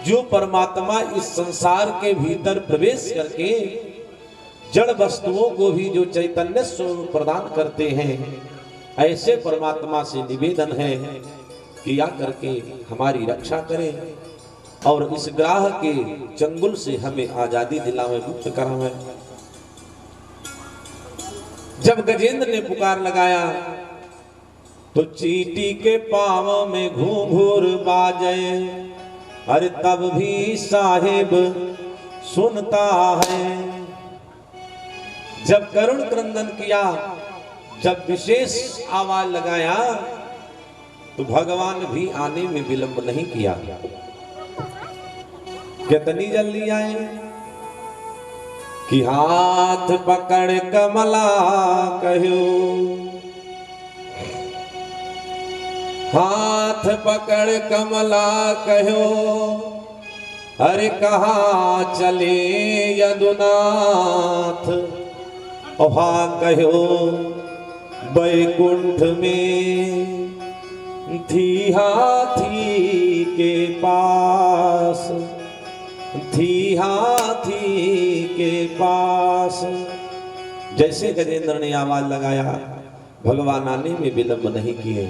जो परमात्मा इस संसार के भीतर प्रवेश करके जड़ वस्तुओं को भी जो चैतन्य स्वरूप प्रदान करते हैं, ऐसे परमात्मा से निवेदन है कि या करके हमारी रक्षा करें और इस ग्राह के चंगुल से हमें आजादी दिलावे, मुक्त करावे। जब गजेंद्र ने पुकार लगाया तो चींटी के पांव में घूंघूर बाजे, अरे तब भी साहिब सुनता है। जब करुण क्रंदन किया, जब विशेष आवाज लगाया तो भगवान भी आने में विलंब नहीं किया। कितनी जल्दी आए कि हाथ पकड़ कमला कहो, हाथ पकड़ कमला कहो, अरे कहाँ चले यदुनाथ। ओहा कहो बैकुंठ में थी हाथी के पास, थी हाथी के पास। जैसे गजेंद्र ने आवाज लगाया, भगवान आने में विलंब नहीं किए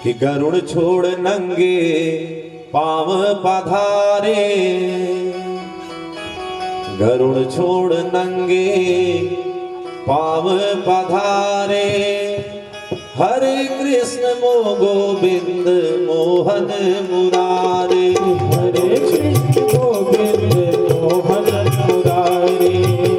कि गरुड़ छोड़ नंगे पांव पधारे, गरुड़ छोड़ नंगे पांव पधारे। हरे कृष्ण मो गोविंद मोहन मुरारे, हरे कृष्ण गोविंद मोहन मुरारे।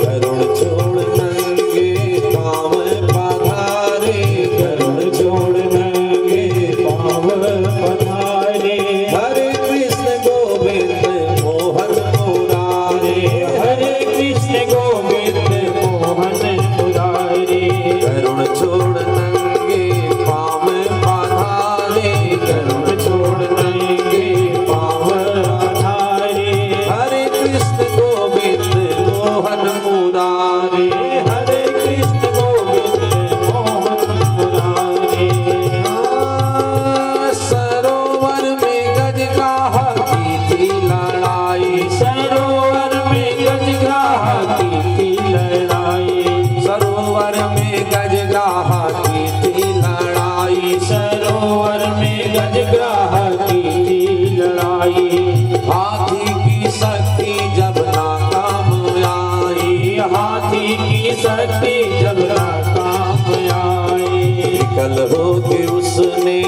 गरुड़ छोड़ नंगे पांव पधारे, गरुड़ छोड़ नंगे पांव पधारे। हरे कृष्ण गोविंद मोहन मुरारे, हरे कृष्ण गोविंद मोहन मुरारे। गरुड़ छोड़ नंगे पांव पधारे, गरुड़ छोड़ नंगे शक्ति झगड़ा काम आए। कल हो के उसने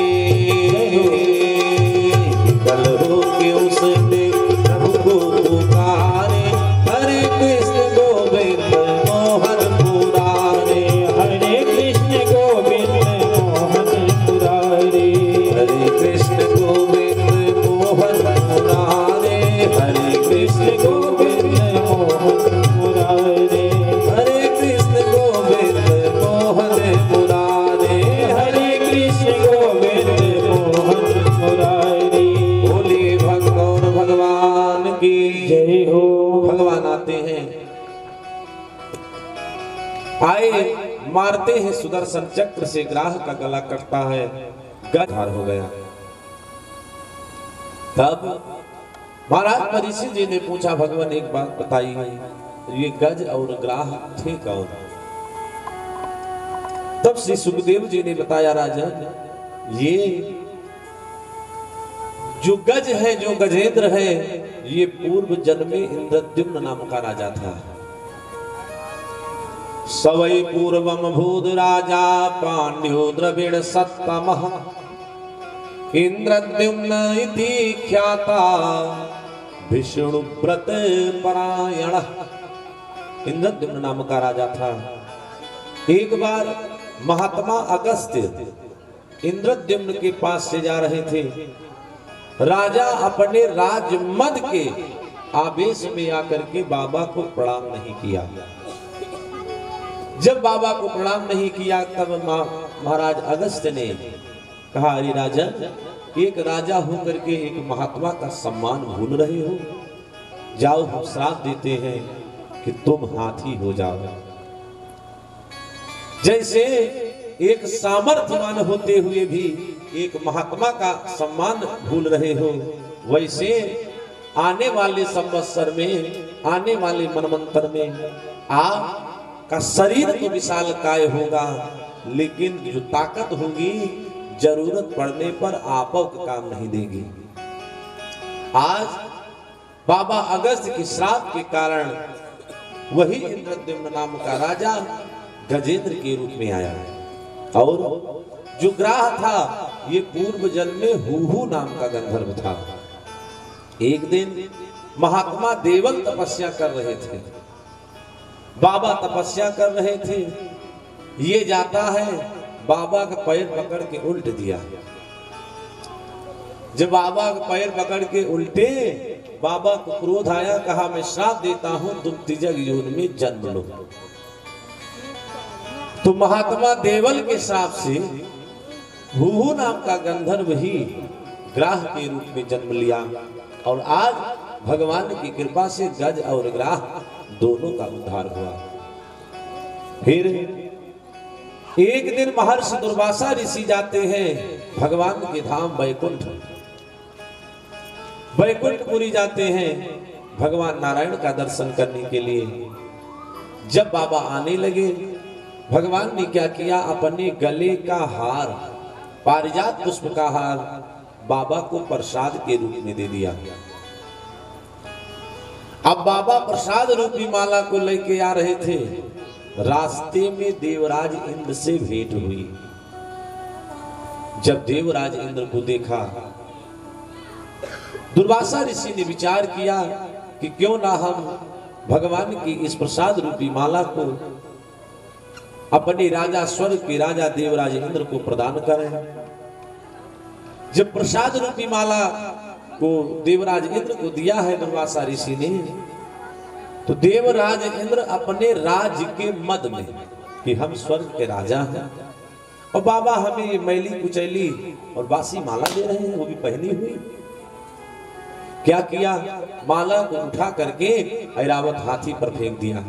प्रभु को पुकारे, हरे कृष्ण गोविंद मोहन मुरारे। हरे कृष्ण गोविंद मोहन मुरारे। हरे कृष्ण गोविंद मोहन मुरारे। हरे कृष्ण गोविंद मोहन मुरारे। हरे कृष्ण गोविंद मोहन मुरारे। हरे कृष्ण गोविंद मोहन मुरारे। बोले भगवान भगवान की जय हो। भगवान आते हैं, आए मारते हैं सुदर्शन चक्र से, ग्राह का गला कटता है, गद्धार हो गया। तब महाराज परीक्षित जी ने पूछा, भगवान एक बात बताइए, ये गज और ग्राह थे कौन? तब श्री सुखदेव जी ने बताया, राजन ये जो गज है, जो गजेंद्र है, ये पूर्व जन्म में इंद्रद्युम्न नाम का राजा था। सवै पूर्वम भूद राजा पांड्यो द्रविड़ सत्तमः, इंद्रद्युम्न इति ख्याता विष्णु व्रत परायण। इंद्रद्युम्न नाम का राजा था। एक बार महात्मा अगस्त्य इंद्रद्युम्न के पास से जा रहे थे। राजा अपने राजमद के आवेश में आकर के बाबा को प्रणाम नहीं किया। जब बाबा को प्रणाम नहीं किया, तब महाराज अगस्त्य ने कहा, अरे राजन, एक राजा होकर के एक महात्मा का सम्मान भूल रहे हो। जाओ, हम श्राप देते हैं कि तुम हाथी हो जाओ। जैसे एक सामर्थ्यवान होते हुए भी एक महात्मा का सम्मान भूल रहे हो, वैसे आने वाले संवत्सर में, आने वाले मनमंत्र में आपका शरीर तो विशाल काय होगा, लेकिन जो ताकत होगी जरूरत पड़ने पर आपको काम नहीं देगी। आज बाबा अगस्त्य के श्राप के कारण वही इंद्रद्युम्न नाम का राजा गजेंद्र के रूप में आया, और जो ग्राह था ये पूर्व जन्म में हुहु नाम का गंधर्व था। एक दिन महात्मा देवल तपस्या कर रहे थे, बाबा तपस्या कर रहे थे। ये जाता है, बाबा का पैर पकड़ के उल्ट दिया। जब बाबा का पैर पकड़ के उल्टे, बाबा को क्रोध आया, कहा मैं श्राप देता हूं, तुम तिजक योनि में जन्म लो। तो महात्मा देवल के श्राप से हुहु नाम का गंधर्व ही ग्राह के रूप में जन्म लिया, और आज भगवान की कृपा से गज और ग्राह दोनों का उद्धार हुआ। फिर एक दिन महर्षि दुर्वासा ऋषि जाते हैं भगवान के धाम वैकुंठ, वैकुंठपुरी जाते हैं भगवान नारायण का दर्शन करने के लिए। जब बाबा आने लगे, भगवान ने क्या किया, अपने गले का हार, पारिजात पुष्प का हार बाबा को प्रसाद के रूप में दे दिया। अब बाबा प्रसाद रूपी माला को लेके आ रहे थे, रास्ते में देवराज इंद्र से भेंट हुई। जब देवराज इंद्र को देखा, दुर्वासा ऋषि ने विचार किया कि क्यों ना हम भगवान की इस प्रसाद रूपी माला को अपने राजा स्वर्ग के राजा देवराज इंद्र को प्रदान करें। जब प्रसाद रूपी माला को देवराज इंद्र को दिया है दुर्वासा ऋषि ने, तो देवराज इंद्र अपने राज्य के मद में कि हम स्वर्ग के राजा हैं, और बाबा हमें ये मैली कुचैली और बासी माला दे रहे हैं, वो भी पहनी हुई। क्या किया, माला को उठा करके ऐरावत हाथी पर फेंक दिया,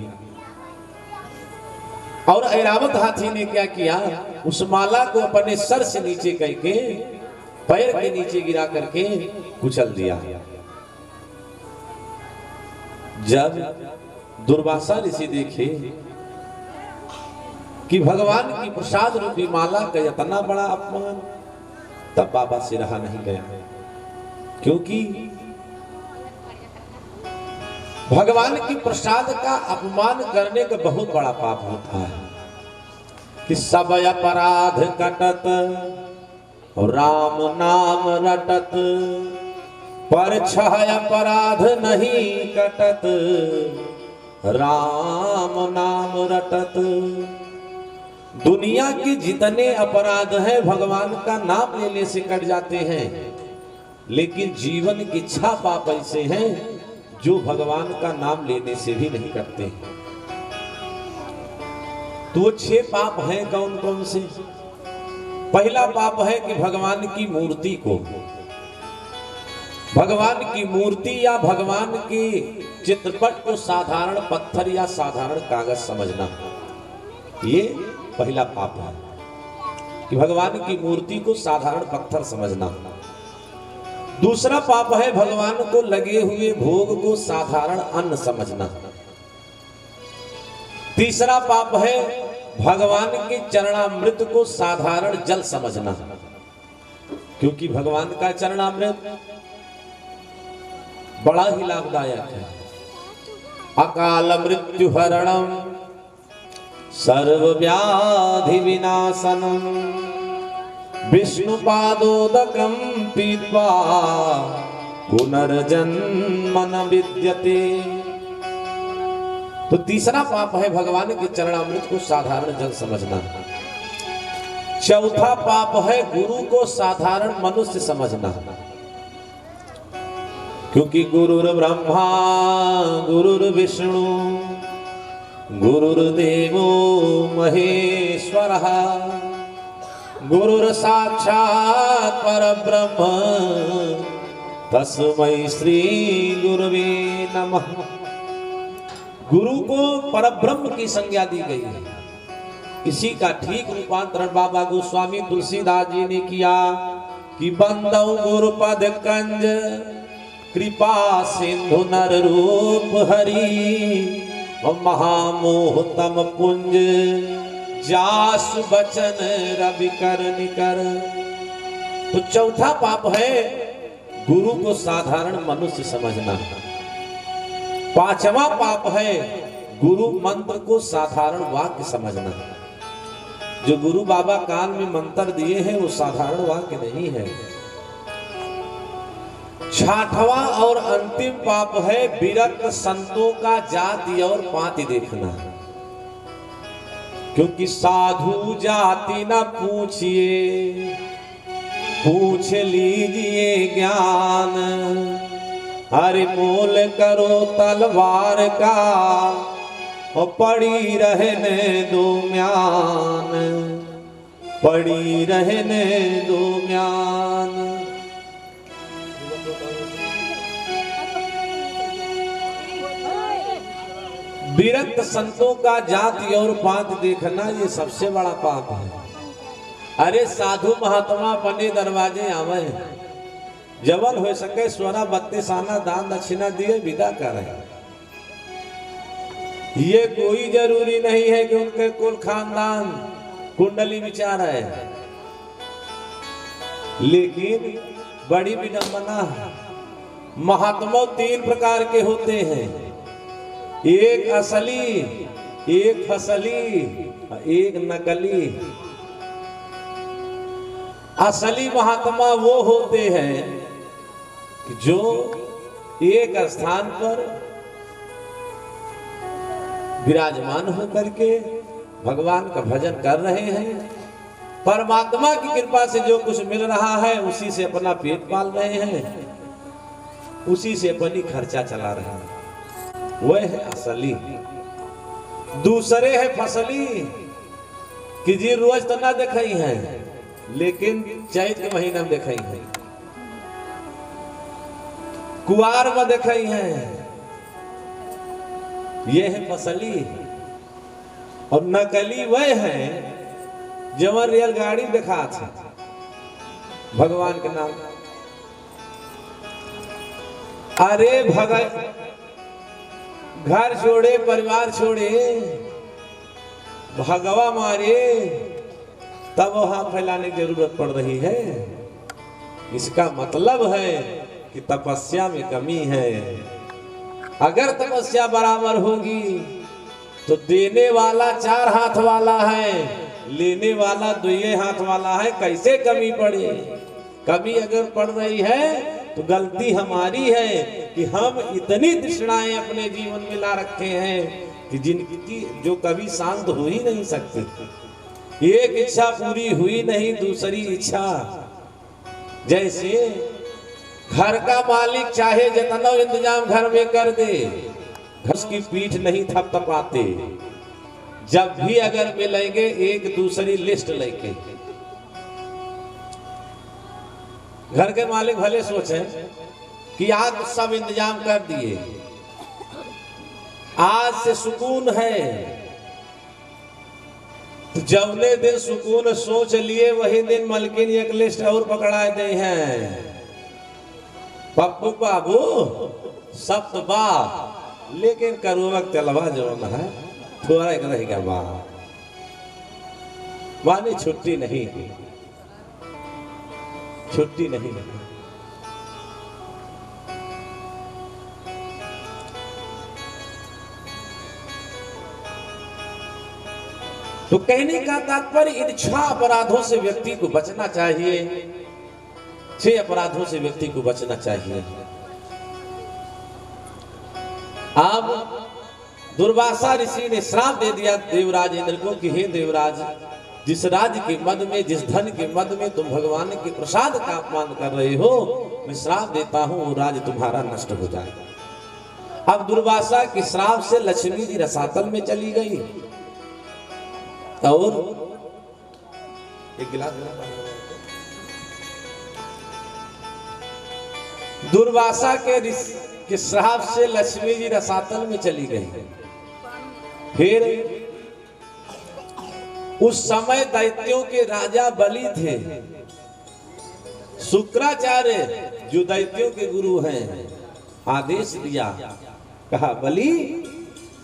और ऐरावत हाथी ने क्या किया, उस माला को अपने सर से नीचे करके पैर के नीचे गिरा करके कुचल दिया। जब दुर्वासा ऋषि देखे कि भगवान की प्रसाद रूपी माला का इतना बड़ा अपमान, तब बाबा से रहा नहीं गया, क्योंकि भगवान की प्रसाद का अपमान करने का बहुत बड़ा पाप होता है कि सब अपराध कटत राम नाम रटत, पर छह अपराध नहीं कटत राम नाम रटत। दुनिया के जितने अपराध हैं भगवान का नाम लेने से कट जाते हैं, लेकिन जीवन की 6 पाप ऐसे हैं जो भगवान का नाम लेने से भी नहीं करते। तो वो 6 पाप हैं कौन कौन से? पहला पाप है कि भगवान की मूर्ति को, भगवान की मूर्ति या भगवान के चित्रपट को साधारण पत्थर या साधारण कागज समझना, ये पहला पाप है कि भगवान की मूर्ति को साधारण पत्थर समझना। दूसरा पाप है भगवान को लगे हुए भोग को साधारण अन्न समझना। तीसरा पाप है भगवान के चरणामृत को साधारण जल समझना, क्योंकि भगवान का चरणामृत बड़ा ही लाभदायक है। अकाल मृत्यु हरणम सर्व व्याधि विनाशनम विष्णुपादोदकं पीत्वा पुनर्जन्म न विद्यते। तो तीसरा पाप है भगवान के चरणामृत को साधारण जल समझना। चौथा पाप है गुरु को साधारण मनुष्य समझना, क्योंकि गुरुर ब्रह्मा गुरुर्विष्णु गुरुर्देवो महेश्वरः गुरुर साक्षात् परब्रह्म तस्मै श्री गुरुवे नमः। गुरु को परब्रह्म की संज्ञा दी गई है। इसी का ठीक रूपांतरण बाबा गोस्वामी तुलसीदास जी ने किया कि बंदौ गुरुपद कंज कृपा सिंधु नर रूप हरि महामोह तम पुंज जासु बचन रवि कर निकर। तो चौथा पाप है गुरु को साधारण मनुष्य समझना। पांचवा पाप है गुरु मंत्र को साधारण वाक्य समझना। जो गुरु बाबा कान में मंत्र दिए हैं वो साधारण वाक्य नहीं है। छठवां और अंतिम पाप है विरक्त संतों का जाति और पाति देखना, क्योंकि साधु जाति न पूछिए पूछ लीजिए ज्ञान, हरि मोल करो तलवार का और पड़ी रहने दो म्यान, पड़ी रहने दो म्यान। विरक्त संतों का जाति और पात देखना ये सबसे बड़ा पाप है। अरे साधु महात्मा बने दरवाजे आवे, जवन हो सके स्वरा 32 आना दान दक्षिणा दिए विदा करे। ये कोई जरूरी नहीं है कि उनके कुल खानदान कुंडली विचार है, लेकिन बड़ी विडंबना है। महात्मा 3 प्रकार के होते हैं, एक असली, एक फसली, एक नकली। असली महात्मा वो होते हैं कि जो एक स्थान पर विराजमान होकर के भगवान का भजन कर रहे हैं, परमात्मा की कृपा से जो कुछ मिल रहा है उसी से अपना पेट पाल रहे हैं, उसी से अपनी खर्चा चला रहे हैं, वह है असली। दूसरे है फसली कि जी रोज तो ना दिखाई है, लेकिन चैत के महीना में दिखाई है, कुआर में दिखाई है, ये है फसली। और नकली वह है जब रेलगाड़ी दिखा था भगवान के नाम। अरे घर छोड़े परिवार छोड़े भगवा मारे तब वहां फैलाने की जरूरत पड़ रही है। इसका मतलब है कि तपस्या में कमी है। अगर तपस्या बराबर होगी तो देने वाला 4 हाथ वाला है, लेने वाला 2 हाथ वाला है, कैसे कमी पड़े? कमी अगर पड़ रही है तो गलती हमारी है कि हम इतनी तृष्णाएं अपने जीवन में ला रखे हैं कि जिनकी जो कभी शांत हो ही नहीं सकती। एक इच्छा पूरी हुई नहीं, दूसरी इच्छा। जैसे घर का मालिक चाहे जितना इंतजाम घर में कर दे, घर की पीठ नहीं थपथपाते। जब भी अगर मिलेंगे एक दूसरी लिस्ट लेके, घर के मालिक भले सोचे कि आज सब इंतजाम कर दिए, आज से सुकून है, तो जवने दिन सुकून सोच लिए वही दिन मलकिन एक लिस्ट और पकड़ा दे हैं। पप्पू बाबू सब तो बा, लेकिन करो वक्त चलवा जो है थोड़ा एक रहेगा बा, माने छुट्टी नहीं, छुट्टी नहीं। तो कहने का तात्पर्य इन 6 अपराधों से व्यक्ति को बचना चाहिए। 6 अपराधों से व्यक्ति को बचना चाहिए। अब दुर्वासा ऋषि ने श्राप दे दिया देवराज इंद्र को कि हे देवराज, जिस राज्य के मद में, जिस धन के मद में तुम भगवान के प्रसाद का अपमान कर रहे हो, मैं श्राप देता हूं वो राज्य तुम्हारा नष्ट हो जाएगा। अब दुर्वासा के श्राप से लक्ष्मी जी रसातल में चली गई और एक गिलास दुर्वासा के श्राप से लक्ष्मी जी रसातल में चली गई। फिर उस समय दैत्यों के राजा बलि थे। शुक्राचार्य जो दैत्यों के गुरु हैं, आदेश दिया, कहा बलि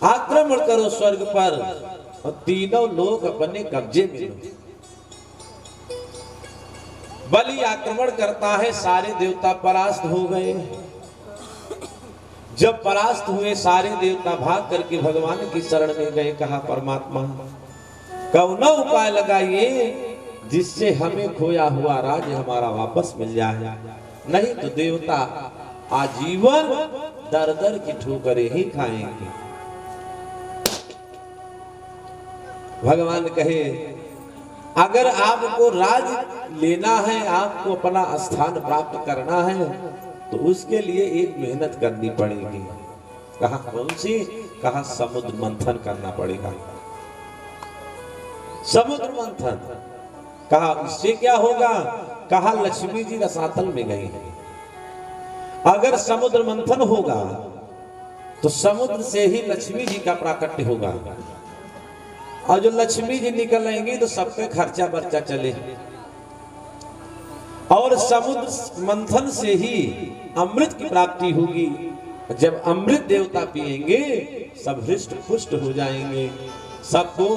आक्रमण करो स्वर्ग पर और तीनों लोग अपने कब्जे में लो। बलि आक्रमण करता है, सारे देवता परास्त हो गए। जब परास्त हुए सारे देवता भाग करके भगवान की शरण में गए। कहा परमात्मा कौन उपाय लगाइए जिससे हमें खोया हुआ राज्य हमारा वापस मिल जाए, नहीं तो देवता आजीवन दर दर की ठोकरें ही खाएंगे। भगवान कहे अगर आपको राज लेना है, आपको अपना स्थान प्राप्त करना है, तो उसके लिए एक मेहनत करनी पड़ेगी। कहा कौन सी? कहा समुद्र मंथन करना पड़ेगा। समुद्र मंथन। कहा इससे क्या होगा? कहा लक्ष्मी जी रसातल में गई है, अगर समुद्र मंथन होगा तो समुद्र से ही लक्ष्मी जी का प्राकट्य होगा, और जो लक्ष्मी जी निकलेंगी तो सबके खर्चा बर्चा चले, और समुद्र मंथन से ही अमृत की प्राप्ति होगी। जब अमृत देवता पिएंगे सब हृष्ट पुष्ट हो जाएंगे, सबको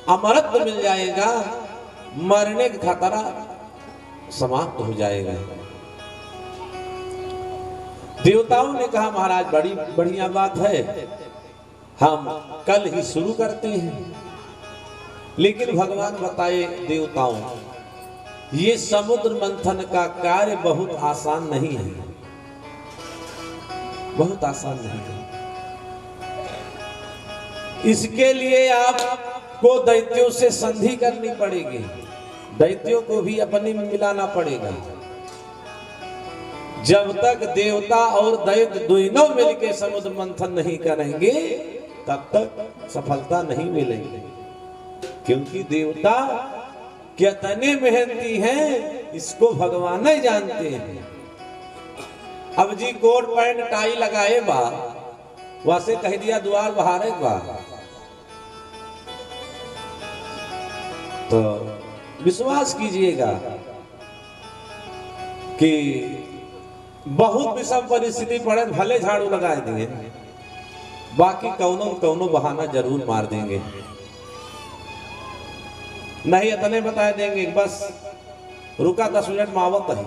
अमरत्व मिल जाएगा, मरने का खतरा समाप्त हो जाएगा। देवताओं ने कहा महाराज बड़ी बढ़िया बात है, हम कल ही शुरू करते हैं। लेकिन भगवान बताए देवताओं, ये समुद्र मंथन का कार्य बहुत आसान नहीं है, बहुत आसान नहीं है। इसके लिए आपको दैत्यों से संधि करनी पड़ेगी, दैत्यों को भी अपने में मिलाना पड़ेगा। जब तक देवता और दैत्य दोनों मिलकर समुद्र मंथन नहीं करेंगे तब तक सफलता नहीं मिलेगी, क्योंकि देवता कितने मेहनती हैं इसको भगवान ही जानते हैं। अब जी कोट पैंट टाई लगाए बा, वैसे कह दिया द्वार बहारे बा, तो विश्वास कीजिएगा कि बहुत विषम परिस्थिति पड़े भले झाड़ू लगा देंगे, बाकी कौनो बहाना जरूर मार देंगे। नहीं इतने बता देंगे बस रुका 10 मिनट मावत है,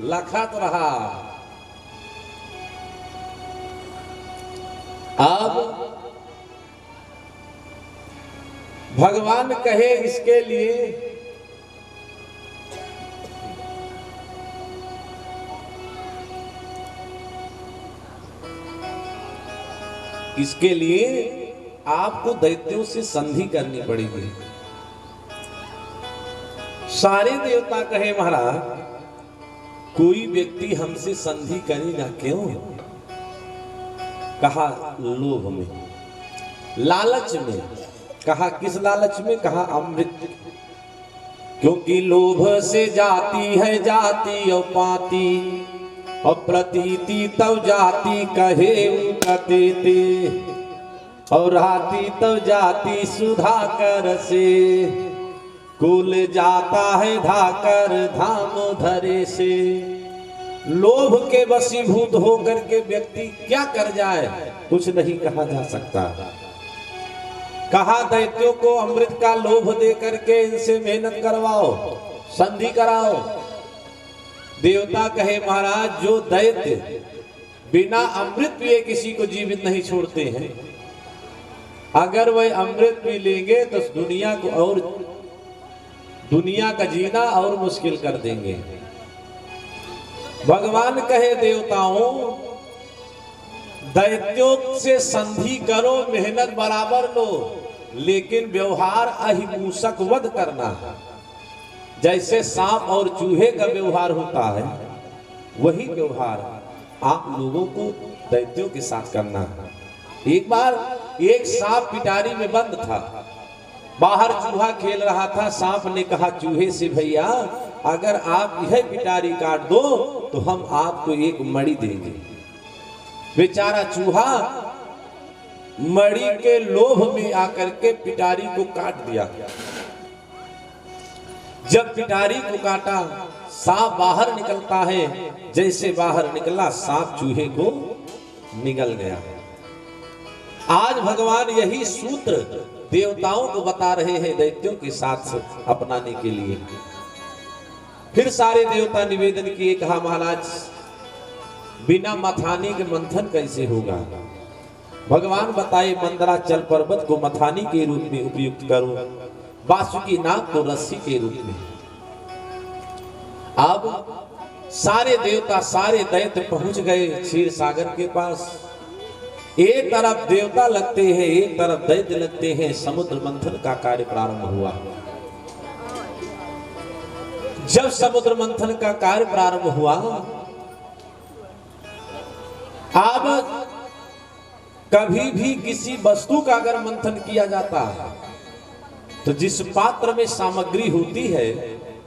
लखत रहा। अब भगवान कहे इसके लिए आपको दैत्यों से संधि करनी पड़ेगी। सारे देवता कहे महाराज कोई व्यक्ति हमसे संधि करेगा क्यों? कहा लोभ में, लालच में। कहा किस लालच में? कहा अमृत। क्योंकि लोभ से जाती है जाति और पाती, और प्रतीति तब जाति कहे कतेते, और राती तब जाति सुधा कर से, कुल जाता है धाकर धाम धरे से। लोभ के वशीभूत होकर के व्यक्ति क्या कर जाए कुछ नहीं कहा जा सकता। कहा दैत्यों को अमृत का लोभ दे करके इनसे मेहनत करवाओ, संधि कराओ। देवता कहे महाराज जो दैत्य बिना अमृत पिए किसी को जीवित नहीं छोड़ते हैं, अगर वह अमृत पी लेंगे तो दुनिया का जीना और मुश्किल कर देंगे। भगवान कहे देवताओं दैत्यों से संधि करो, मेहनत बराबर लो, लेकिन व्यवहार अहिंसक वध करना। जैसे सांप और चूहे का व्यवहार होता है वही व्यवहार आप लोगों को दैत्यों के साथ करना है। एक बार एक सांप पिटारी में बंद था, बाहर चूहा खेल रहा था। सांप ने कहा चूहे से भैया अगर आप यह पिटारी काट दो तो हम आपको एक मणि देंगे। बेचारा चूहा मणि के लोभ में आकर के पिटारी को काट दिया। जब पिटारी को काटा सांप बाहर निकलता है, जैसे बाहर निकला सांप चूहे को निगल गया। आज भगवान यही सूत्र देवताओं को बता रहे हैं दैत्यों के साथ अपनाने के लिए। फिर सारे देवता निवेदन किए, कहा महाराज बिना मथानी के मंथन कैसे होगा? भगवान बताए मंदराचल पर्वत को मथानी के रूप में उपयुक्त करो, वासुकी नाग को रस्सी के रूप में। अब सारे देवता सारे दैत्य पहुंच गए क्षीर सागर के पास। एक तरफ देवता लगते हैं, एक तरफ दैत्य लगते हैं। समुद्र मंथन का कार्य प्रारंभ हुआ। जब समुद्र मंथन का कार्य प्रारंभ हुआ, अब कभी भी किसी वस्तु का अगर मंथन किया जाता है तो जिस पात्र में सामग्री होती है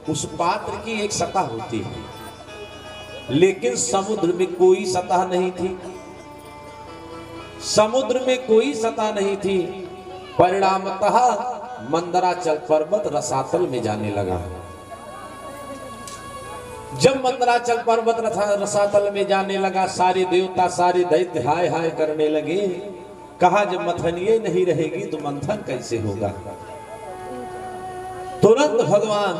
उस पात्र की एक सतह होती है, लेकिन समुद्र में कोई सतह नहीं थी। समुद्र में कोई सतह नहीं थी। परिणामतः मंदराचल पर्वत रसातल में जाने लगा। जब मंदराचल पर्वत रसातल में जाने लगा, सारे देवता सारे दैत्य हाय हाय करने लगे। कहा जब मथनिये नहीं रहेगी तो मंथन कैसे होगा? तुरंत भगवान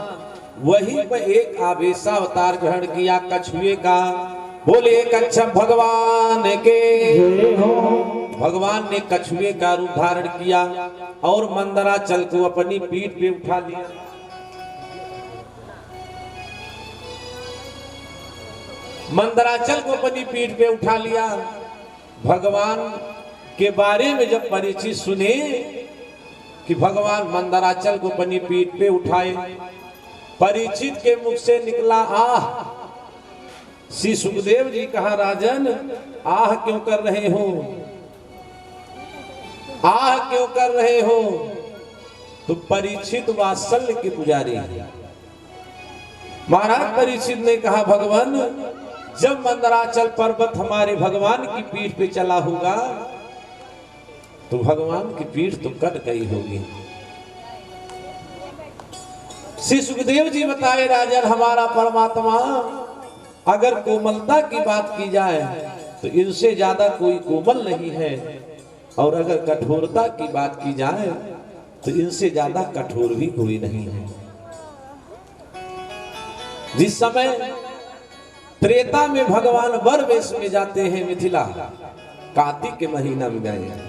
वहीं पर एक आवेशावतार ग्रहण किया कछुए का। बोले कच्छप भगवान के जय हो। भगवान ने कछुए का रूप धारण किया और मंदराचल को अपनी पीठ पे उठा लिया। मंदराचल को अपनी पीठ पे उठा लिया। भगवान के बारे में जब परीक्षित सुने कि भगवान मंदराचल को अपनी पीठ पे उठाए, परीक्षित के मुख से निकला आह। श्री सुखदेव जी कहा राजन आह क्यों कर रहे हो? आह क्यों कर रहे हो? तो परीक्षित वात्सल्य के पुजारी हैं। महाराज परीक्षित ने कहा भगवान जब मंदराचल पर्वत हमारे भगवान की पीठ पे चला होगा तो भगवान की पीठ तो कट गई होगी। श्री सुखदेव जी बताए राजन हमारा परमात्मा अगर कोमलता की बात की जाए तो इनसे ज्यादा कोई कोमल नहीं है, और अगर कठोरता की बात की जाए तो इनसे ज्यादा कठोर भी कोई नहीं है। जिस समय त्रेता में भगवान वर वेश में जाते हैं मिथिला, कार्तिक के महीना में गए हैं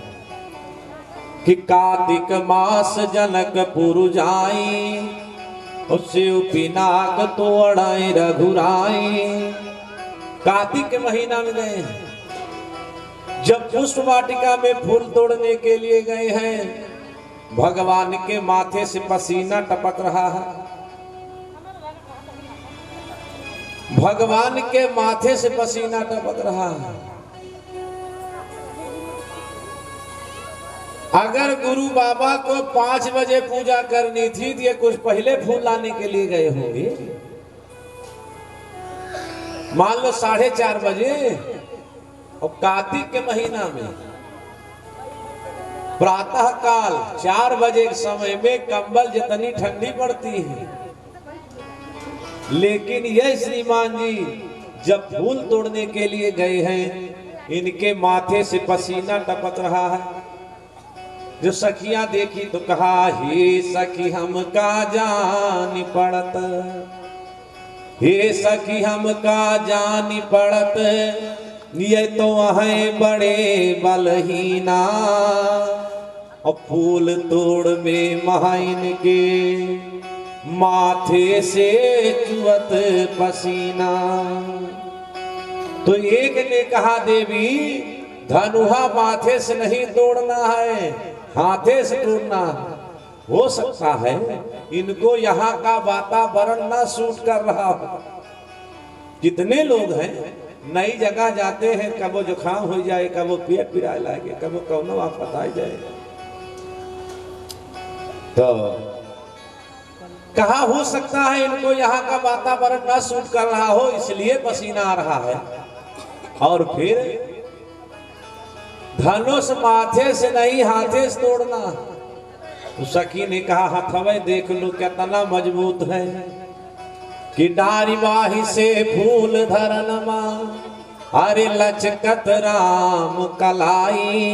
कि कार्तिक मास जनकपुर जाई उससे पिनाक तोड़ाई रघुराई। कार्तिक के महीना में गए हैं। जब पुष्प वाटिका में फूल तोड़ने के लिए गए हैं, भगवान के माथे से पसीना टपक रहा है। भगवान के माथे से पसीना टपक रहा है। अगर गुरु बाबा को 5 बजे पूजा करनी थी तो ये कुछ पहले फूल लाने के लिए गए होंगे। मान लो 4:30 बजे, और कार्तिक के महीना में प्रातः काल 4 बजे के समय में कंबल जितनी ठंडी पड़ती है, लेकिन यह श्रीमान जी जब फूल तोड़ने के लिए गए हैं, इनके माथे से पसीना टपक रहा है। जो सखियां देखी तो कहा, हे सखी हम का जानी पड़त, हे सखी हम का जानी पड़त, ये तो है बड़े बलहीना, और फूल तोड़ में महाइन के माथे से चुअत पसीना। तो एक ने कहा, देवी धनुहा माथे से नहीं तोड़ना है, हाथे से तोड़ना। हो सकता है इनको यहाँ का वातावरण ना सूट कर रहा हो। कितने लोग हैं नई जगह जाते हैं, कब वो जुकाम हो जाए, कब वो पेट पिराए लगे, कब वो कौनो आफत आ जाए। तो कहा हो सकता है इनको यहाँ का वातावरण ना सूट कर रहा हो, इसलिए पसीना आ रहा है। और फिर धनुष माथे से नहीं हाथे से तोड़ना। तो सखी ने कहा, हथवे देख लो कितना मजबूत है, कि डारी बाही से फूल धरनमा, अरे लचकत राम कलाई।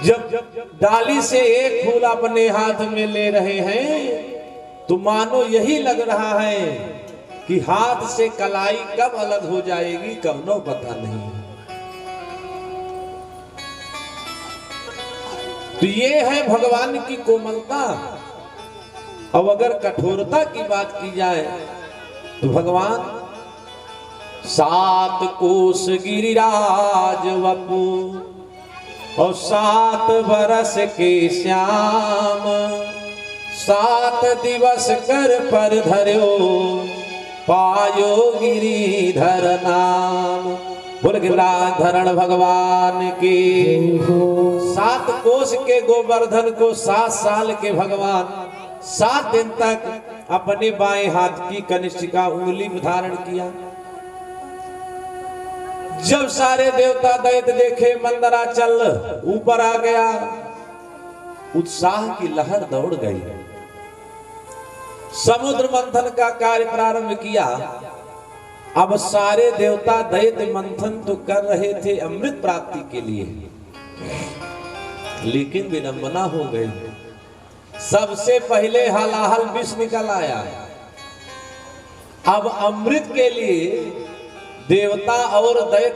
जब डाली से एक फूल अपने हाथ में ले रहे हैं, तो मानो यही लग रहा है कि हाथ से कलाई कब अलग हो जाएगी, कब नो पता नहीं। तो ये है भगवान की कोमलता। अब अगर कठोरता की बात की जाए तो भगवान 7 कोस गिरिराज वपु, और 7 बरस के श्याम, 7 दिवस कर पर धर्यो, पायो गिरिधर नाम। बोल गिरिधरण भगवान की। 7 कोस के गोवर्धन को 7 साल के भगवान 7 दिन तक अपने बाएं हाथ की कनिष्ठिका उंगली में धारण किया। जब सारे देवता दैत्य देखे मंदराचल ऊपर आ गया, उत्साह की लहर दौड़ गई। समुद्र मंथन का कार्य प्रारंभ किया। अब सारे देवता दैत्य मंथन तो कर रहे थे अमृत प्राप्ति के लिए, लेकिन विडंबना हो गई। सबसे पहले हलाहल विष निकल आया। अब अमृत के लिए देवता और दैत्य